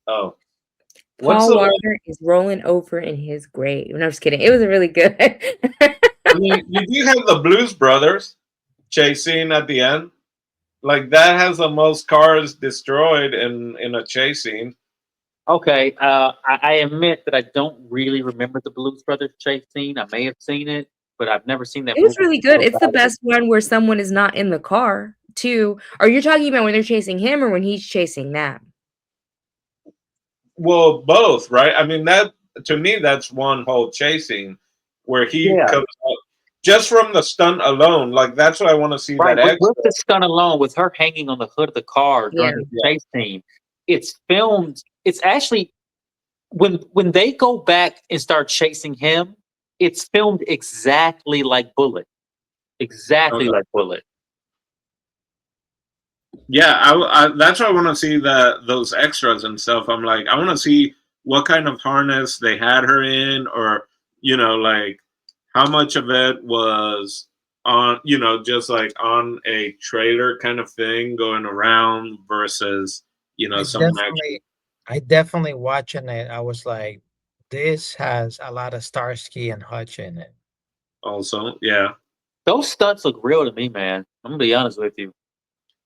Oh, what's Paul the one? Walker is rolling over in his grave. No, I'm just kidding. It was really good. I mean, you do have the Blues Brothers chasing at the end. Like that has the most cars destroyed in a chase scene. Okay, I admit that I don't really remember the Blues Brothers chase scene. I may have seen it, but I've never seen that It was movie. really good. It's the best one where someone is not in the car, too. Are you talking about when they're chasing him or when he's chasing them? Well, both, right? I mean, that to me, that's one whole chasing where he Yeah. comes out just from the stunt alone. Like that's what I want to see. Right, That with extra. the stunt alone, with her hanging on the hood of the car during the chase scene, it's filmed. It's actually when they go back and start chasing him, it's filmed exactly like Bullet, exactly like Bullet. Yeah, that's why I want to see those extras and stuff. I'm like, I want to see what kind of harness they had her in, or like how much of it was on, just like on a trailer kind of thing going around versus, someone actually. I definitely watching it. I was like, this has a lot of Starsky and Hutch in it. Also, yeah. Those stunts look real to me, man. I'm gonna be honest with you.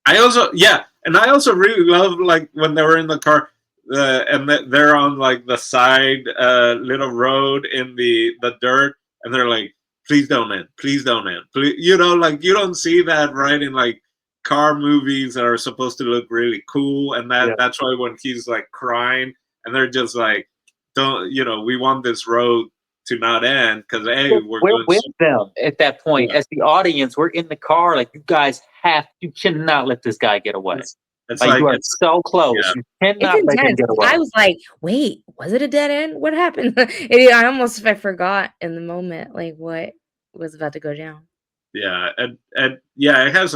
I also really love like when they were in the car, and they're on like the side little road in the dirt, and they're like, "Please don't end, please don't end." Please, like you don't see that right in like car movies that are supposed to look really cool, and that's why when he's like crying, and they're just like, "Don't we want this road to not end because we're doing with them at that point as the audience. We're in the car, like you guys you cannot let this guy get away. It's like you are it's so close. Yeah. You cannot let him get away. I was like, wait, was it a dead end? What happened? I forgot in the moment like what was about to go down. Yeah, and it has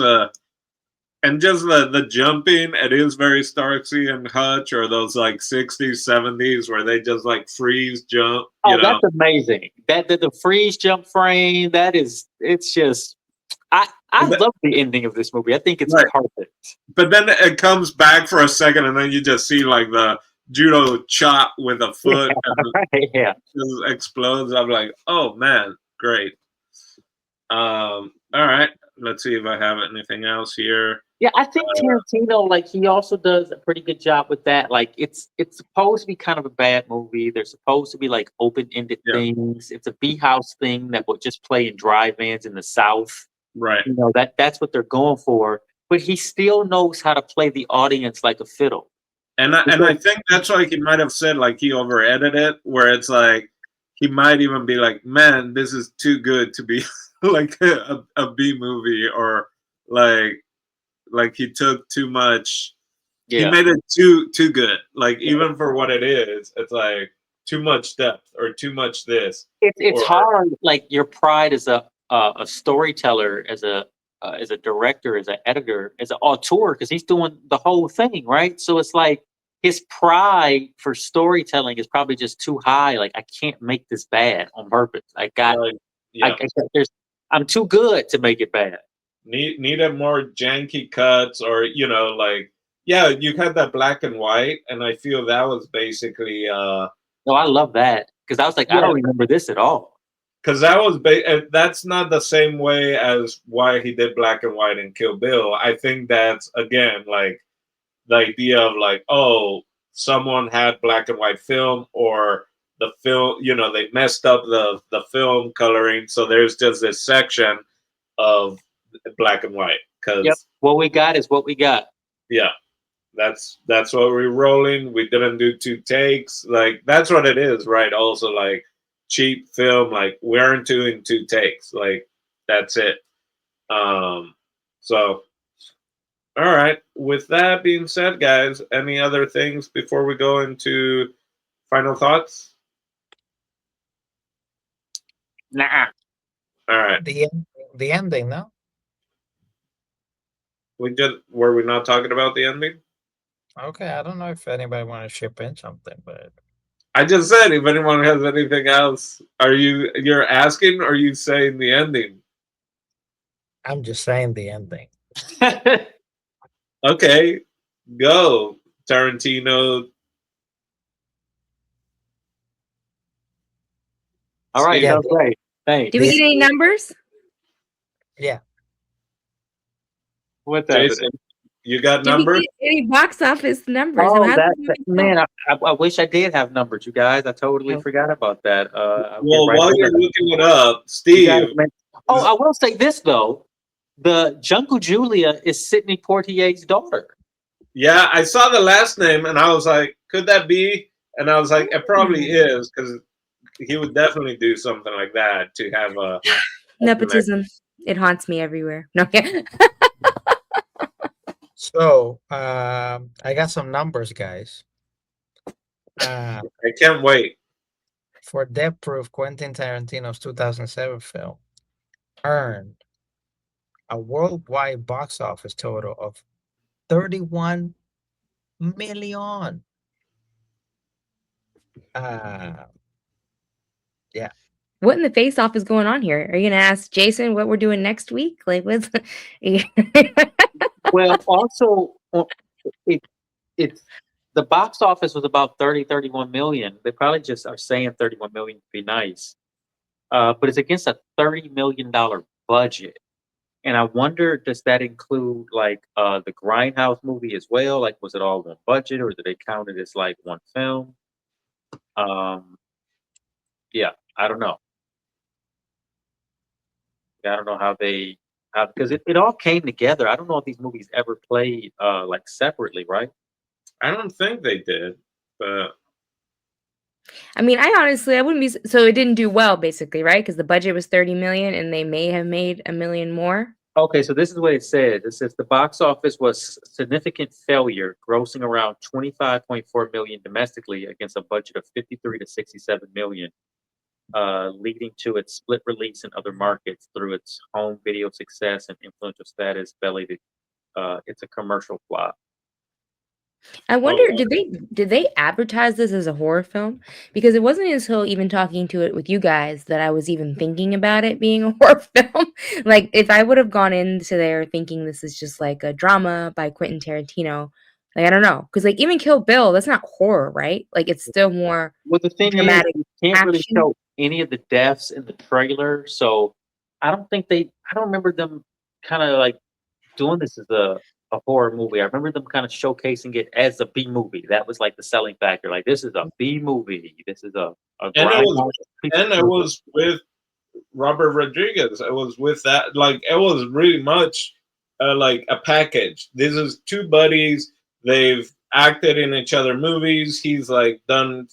and just the jumping, it is very Starsky and Hutch, or those like 60s, 70s where they just like freeze jump. That's amazing. That the freeze jump frame, it's just I love the ending of this movie. I think it's perfect. But then it comes back for a second, and then you just see like the judo chop with a foot and just explodes. I'm like, oh man, great. All right, let's see if I have anything else here. Yeah, I think Tarantino, like, he also does a pretty good job with that. Like, it's supposed to be kind of a bad movie. They're supposed to be like open-ended things. It's a B-house thing that would just play in drive-ins in the South. Right. That's what they're going for. But he still knows how to play the audience like a fiddle. And I think that's why he might have said like he over-edited it, where it's like he might even be like, man, this is too good to be like a B movie, or like he took too much. He made it too good. Like even for what it is, it's like too much depth or too much this. It's hard. Like your pride as a storyteller, as a director, as an editor, as an auteur, because he's doing the whole thing, right? So it's like his pride for storytelling is probably just too high. Like I can't make this bad on purpose. I'm too good to make it bad. Needed more janky cuts, or you had that black and white, and I feel that was basically no, I love that, because I was like, I don't remember this at all, because that was that's not the same way as why he did black and white in Kill Bill. I think that's again like the idea of like, oh, someone had black and white film, or the film, they messed up the film coloring, so there's just this section of black and white, because what we got is what we got. That's what we're rolling. We didn't do 2 takes. Like that's what it is, right? Also, like cheap film, like we aren't doing 2 takes. Like that's it. So all right, with that being said, guys, any other things before we go into final thoughts? Nah. All right, the ending, no? Were we not talking about the ending? Okay, I don't know if anybody want to chip in something, but I just said if anyone has anything else. You're asking, or are you saying the ending? I'm just saying the ending. Okay, go Tarantino. All right, sounds great. Thanks. Do we get any numbers? Yeah. What's Jason, you got numbers? Did we get any box office numbers? Oh, man, I wish I did have numbers, you guys. I totally forgot about that. Well, while you're looking it up, Steve. I will say this though: the Jungle Julia is Sidney Poitier's daughter. Yeah, I saw the last name and I was like, could that be? And I was like, it probably is, because he would definitely do something like that to have a nepotism. It haunts me everywhere. No. So I got some numbers, guys. I can't wait. For Death Proof, Quentin Tarantino's 2007 film earned a worldwide box office total of 31 million. Yeah. What in the face off is going on here? Are you gonna ask Jason what we're doing next week? Like, what's? Well, also, it's the box office was about 31 million. They probably just are saying 31 million to be nice, but it's against a $30 million budget. And I wonder, does that include like the Grindhouse movie as well? Like, was it all one budget, or did they count it as like one film? Um, yeah, I don't know. I don't know how they how because it all came together. I don't know if these movies ever played like separately, right? I don't think they did, but I mean, I wouldn't be so it didn't do well basically, right? Because the budget was 30 million and they may have made a million more. Okay, so this is what it says. It says the box office was significant failure, grossing around 25.4 million domestically against a budget of 53 to 67 million, leading to its split release in other markets through its home video success and influential status. Belly, it's a commercial flop. I oh, wonder, did they advertise this as a horror film? Because it wasn't until even talking to it with you guys that I was even thinking about it being a horror film. Like, if I would have gone into there thinking this is just like a drama by Quentin Tarantino, like I don't know, because like even Kill Bill, that's not horror, right? Like it's still more Well, the thing is, dramatic you can't really action. show any of the deaths in the trailer, so I don't think they. I don't remember them kind of like doing this as a horror movie. I remember them kind of showcasing it as a B movie. That was like the selling factor. Like this is a B movie. This is a and grindhouse piece of it movie. was with Robert Rodriguez. It was with that, like it was really much like a package. This is two buddies. They've acted in each other movies. He's like done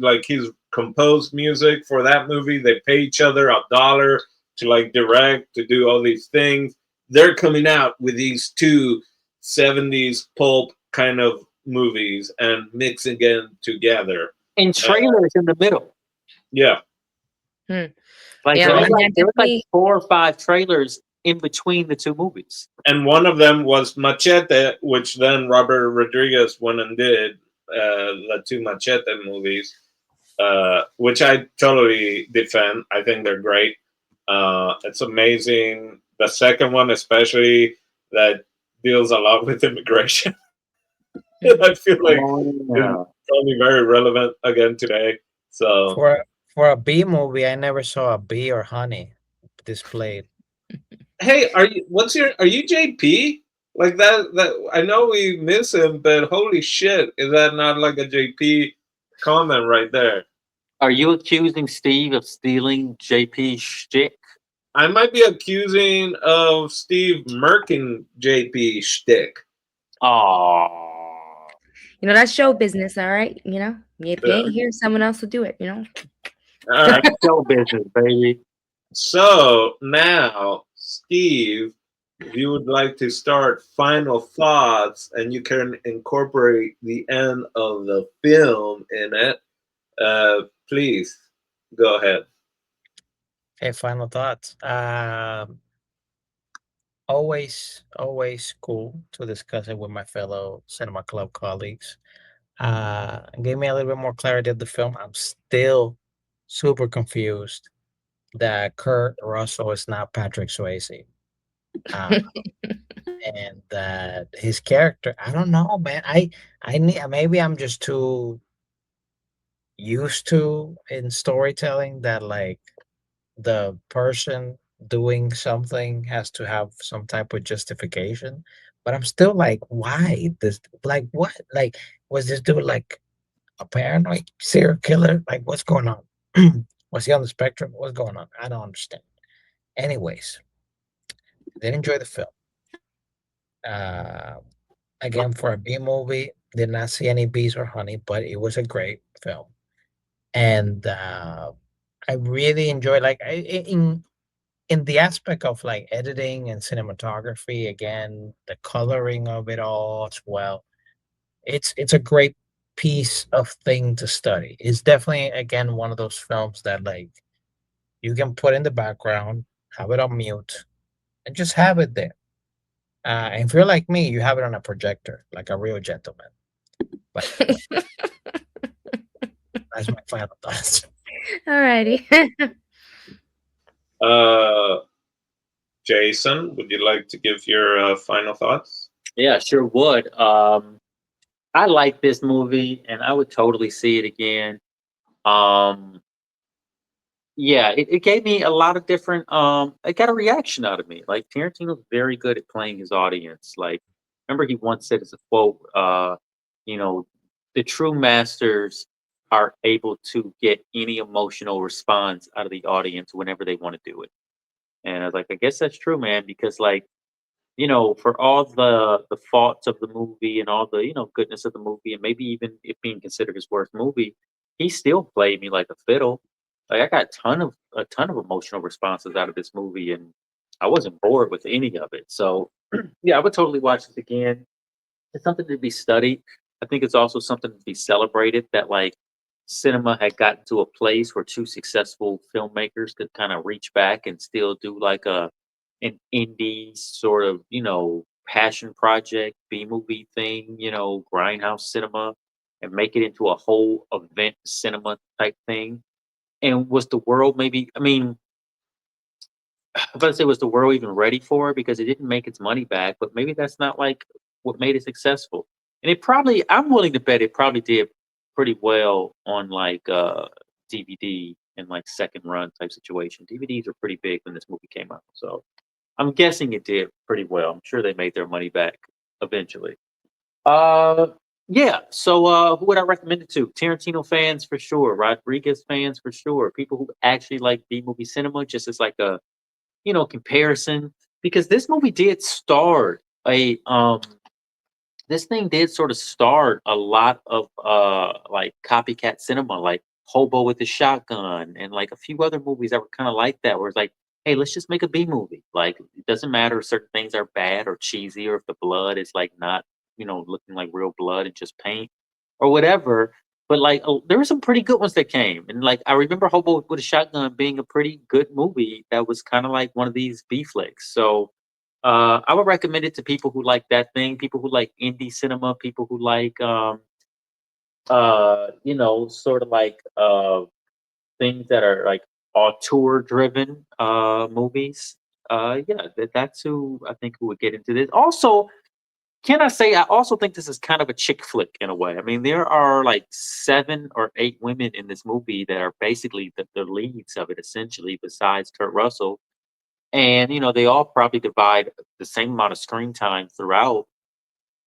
like he's composed music for that movie. They pay each other $1 to like direct, to do all these things. They're coming out with these two 70s pulp kind of movies and mixing them together. And trailers in the middle. Yeah. Hmm. Like Yeah, there was I mean, like I there was like definitely 4 or 5 trailers in between the two movies. And one of them was Machete, which then Robert Rodriguez went and did the two Machete movies, which I totally defend. I think they're great. It's amazing. The second one, especially, that deals a lot with immigration. I feel like Oh it's yeah. probably very relevant again today. So, For a B movie, I never saw a bee or honey displayed. hey, are you JP? Like that I know we miss him, but holy shit, is that not like a JP comment right there? Are you accusing Steve of stealing JP shtick? I might be accusing of Steve murking JP shtick. Oh. that's show business, all right. If you Yeah. ain't here, someone else will do it. All right. That's show business, baby. So now, Steve, if you would like to start final thoughts and you can incorporate the end of the film in it, please go ahead. Okay, final thoughts. Always cool to discuss it with my fellow cinema club colleagues. Gave me a little bit more clarity of the film. I'm still super confused that Kurt Russell is not Patrick Swayze. Uh, and that his character, I don't know, man. I need, maybe I'm just too used to in storytelling that like the person doing something has to have some type of justification. But I'm still like, why this? Like, what? Like, was this dude like a paranoid serial killer? Like, what's going on? Was he on the spectrum? What's going on? I don't understand. Anyways, did enjoy the film. Uh, Again, for a B movie, did not see any bees or honey, but it was a great film. And I really enjoyed like in the aspect of like editing and cinematography, again, the coloring of it all as well. It's a great piece of thing to study. It's definitely again one of those films that like you can put in the background, have it on mute, and just have it there. And if you're like me, you have it on a projector, like a real gentleman. But that's my final thoughts. Alrighty. Jason, would you like to give your final thoughts? Yeah, sure would. I like this movie, and I would totally see it again. Um, yeah, it gave me a lot of different it got a reaction out of me. Like Tarantino's very good at playing his audience. Like remember he once said as a quote, you know, the true masters are able to get any emotional response out of the audience whenever they want to do it. And I was like, I guess that's true, man, because like, for all the faults of the movie and all the, goodness of the movie, and maybe even it being considered his worst movie, he still played me like a fiddle. Like I got a ton of emotional responses out of this movie, and I wasn't bored with any of it. So yeah, I would totally watch this again. It's something to be studied. I think it's also something to be celebrated that like cinema had gotten to a place where two successful filmmakers could kind of reach back and still do like an indie sort of, passion project, B movie thing, grindhouse cinema and make it into a whole event cinema type thing. And was the world maybe I mean, I'm about to say was the world even ready for it because it didn't make its money back, but maybe that's not like what made it successful. And it probably I'm willing to bet it probably did pretty well on like DVD and like second run type situation. DVDs were pretty big when this movie came out. So I'm guessing it did pretty well. I'm sure they made their money back eventually. Uh yeah, so who would I recommend it to? Tarantino fans for sure, Rodriguez fans for sure, people who actually like B movie cinema just as like a comparison because this movie did start a this thing did sort of start a lot of like copycat cinema, like Hobo with the Shotgun and like a few other movies that were kind of like that, where it's like, hey, let's just make a B movie. Like it doesn't matter if certain things are bad or cheesy or if the blood is like not, looking like real blood and just paint or whatever. But like there were some pretty good ones that came. And like I remember Hobo with a Shotgun being a pretty good movie that was kind of like one of these B flicks. So I would recommend it to people who like that thing, people who like indie cinema, people who like sort of like things that are like auteur driven movies. Yeah, that's who I think who would get into this. Also, can I say I also think this is kind of a chick flick in a way. I mean, there are like 7 or 8 women in this movie that are basically the leads of it, essentially, besides Kurt Russell and they all probably divide the same amount of screen time throughout.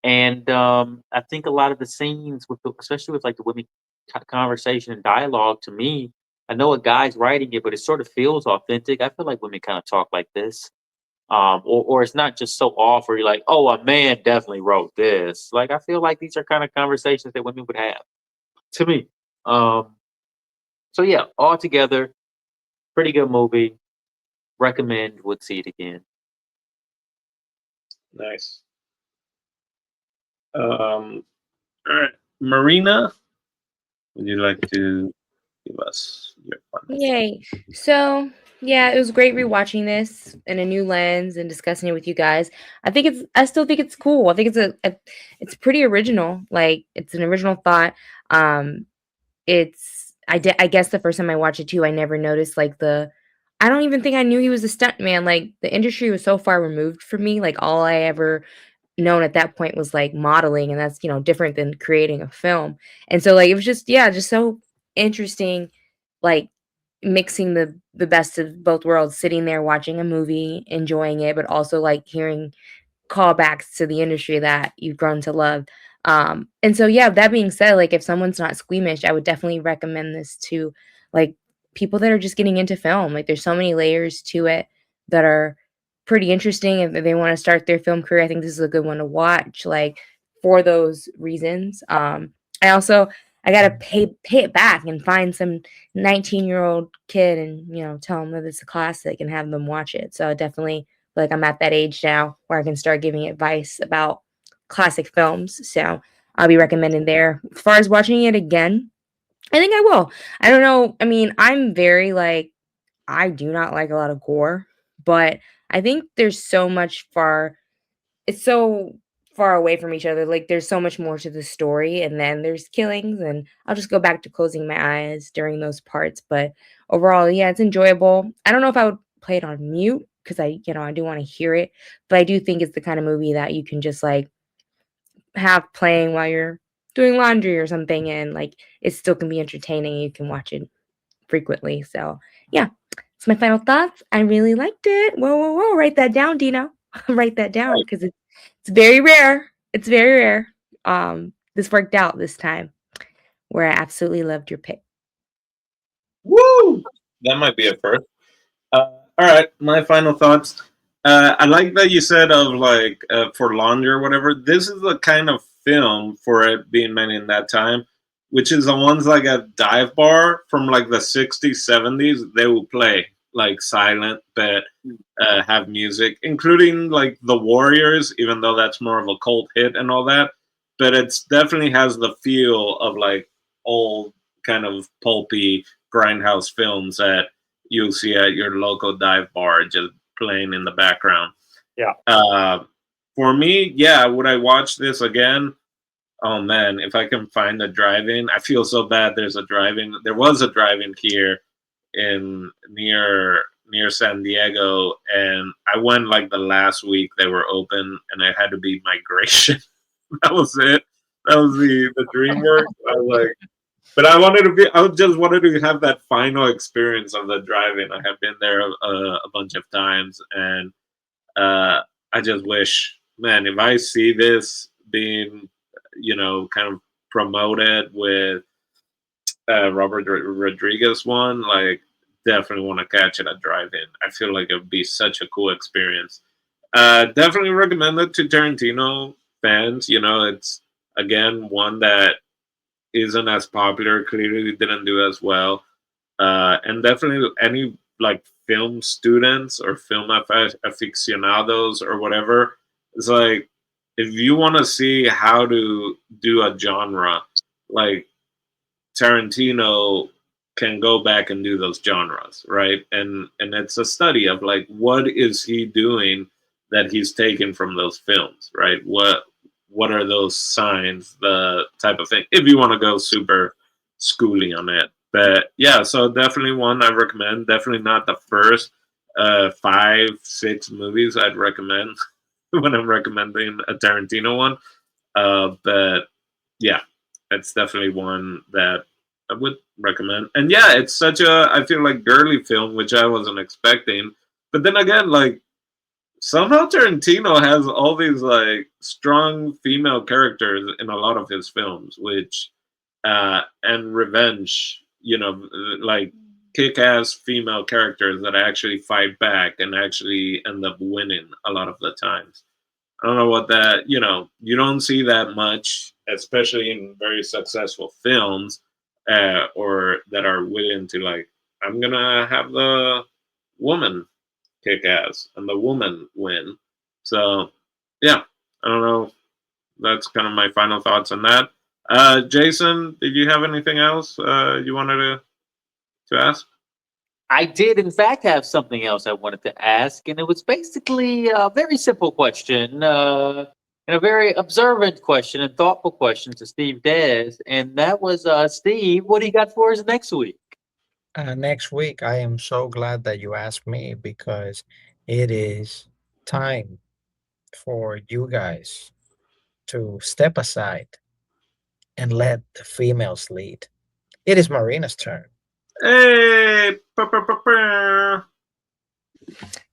And I think a lot of the scenes, especially with like the women conversation and dialogue, to me, I know a guy's writing it, but it sort of feels authentic. I feel like women kind of talk like this, or it's not just so off where you're like, oh, a man definitely wrote this. Like I feel like these are kind of conversations that women would have. To me, um, so yeah, altogether, pretty good movie. Recommend. Would see it again. Nice. All right, Marina, would you like to give us your final thought? Yay. So, yeah, it was great rewatching this in a new lens and discussing it with you guys. I still think it's cool. I think it's pretty original. Like it's an original thought. Um I guess the first time I watched it too, I never noticed like I don't even think I knew he was a stunt man. Like the industry was so far removed from me. Like all I ever known at that point was like modeling, and that's different than creating a film. And so like it was just, yeah, just so interesting, like mixing the best of both worlds, sitting there watching a movie, enjoying it, but also like hearing callbacks to the industry that you've grown to love. And so yeah, that being said, like if someone's not squeamish, I would definitely recommend this to like people that are just getting into film. Like there's so many layers to it that are pretty interesting. If they want to start their film career, I think this is a good one to watch, like for those reasons. I also I gotta pay it back and find some 19-year-old kid and tell them that it's a classic and have them watch it. So definitely, like I'm at that age now where I can start giving advice about classic films. So I'll be recommending there. As far as watching it again, I think I will. I don't know. I mean, I'm very like I do not like a lot of gore, but I think there's so much far it's so far away from each other. Like there's so much more to the story, and then there's killings, and I'll just go back to closing my eyes during those parts. But overall, yeah, it's enjoyable. I don't know if I would play it on mute because I do want to hear it, but I do think it's the kind of movie that you can just like have playing while you're doing laundry or something, and like it still can be entertaining. You can watch it frequently. So yeah, it's my final thoughts. I really liked it. Whoa, whoa, whoa! Write that down, Dino. Write that down because it's very rare. It's very rare. This worked out this time, where I absolutely loved your pick. Woo! That might be a first. All right, my final thoughts. I like that you said of like for laundry or whatever. This is the kind of film for it being made in that time, which is the ones like a dive bar from like the 60s, 70s. They will play like silent, but have music, including like The Warriors, even though that's more of a cult hit and all that. But it's definitely has the feel of like old kind of pulpy grindhouse films that you'll see at your local dive bar just playing in the background. Yeah. For me, yeah, would I watch this again? Oh man, if I can find a drive-in, I feel so bad. There was a drive-in here in near San Diego, and I went like the last week they were open, and it had to be Migration. That was it. That was the DreamWorks. I was like, but I just wanted to have that final experience of the drive-in. I have been there a bunch of times, and I just wish, man, if I see this being, kind of promoted with Robert Rodriguez one, like, definitely want to catch it at drive-in. I feel like it would be such a cool experience. Definitely recommend it to Tarantino fans. It's again one that isn't as popular. Clearly, didn't do as well. And definitely any like film students or film aficionados or whatever. It's like if you want to see how to do a genre, like Tarantino can go back and do those genres, right? And it's a study of like what is he doing that he's taken from those films, right? What are those signs, the type of thing, if you want to go super schooly on it. But yeah, so definitely one I recommend. Definitely not the first 5, 6 movies I'd recommend when I'm recommending a Tarantino one. But yeah, it's definitely one that I would recommend. And yeah, it's such a, I feel like, girly film, which I wasn't expecting. But then again, like, somehow Tarantino has all these like strong female characters in a lot of his films, which and revenge, like kick-ass female characters that actually fight back and actually end up winning a lot of the times. I don't know what that, you don't see that much, especially in very successful films, or that are willing to like, I'm gonna have the woman kick ass and the woman win. So yeah, I don't know. That's kind of my final thoughts on that. Jason, did you have anything else you wanted to ask? I did, in fact, have something else I wanted to ask, and it was basically a very simple question, and a very observant question and thoughtful question to Steve Dez, and that was, Steve, what do you got for us next week? Next week, I am so glad that you asked me because it is time for you guys to step aside and let the females lead. It is Marina's turn. Hey,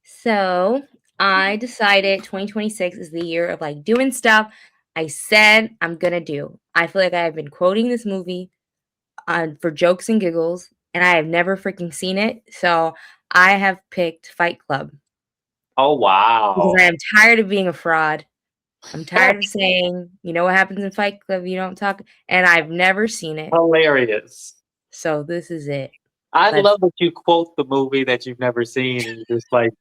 So I decided 2026 is the year of like doing stuff I said I'm gonna do. I feel like I have been quoting this movie for jokes and giggles, and I have never freaking seen it. So I have picked Fight Club Oh, because wow. I am tired of being a fraud. I'm tired of saying, you know what happens in Fight Club, you don't talk, and I've never seen it. Hilarious. So this is it. I Let's- love that you quote the movie that you've never seen, and you're just like,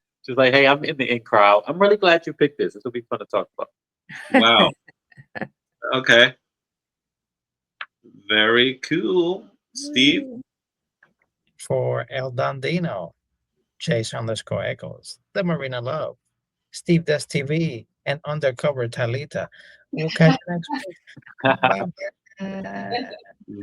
hey, I'm in the in crowd. I'm really glad you picked this. This will be fun to talk about. wow. Okay. Very cool. Steve? For El Dandino, Chase_Echoes, The Marina Love, Steve Des TV, and Undercover Talita. We'll catch you next week. Bye.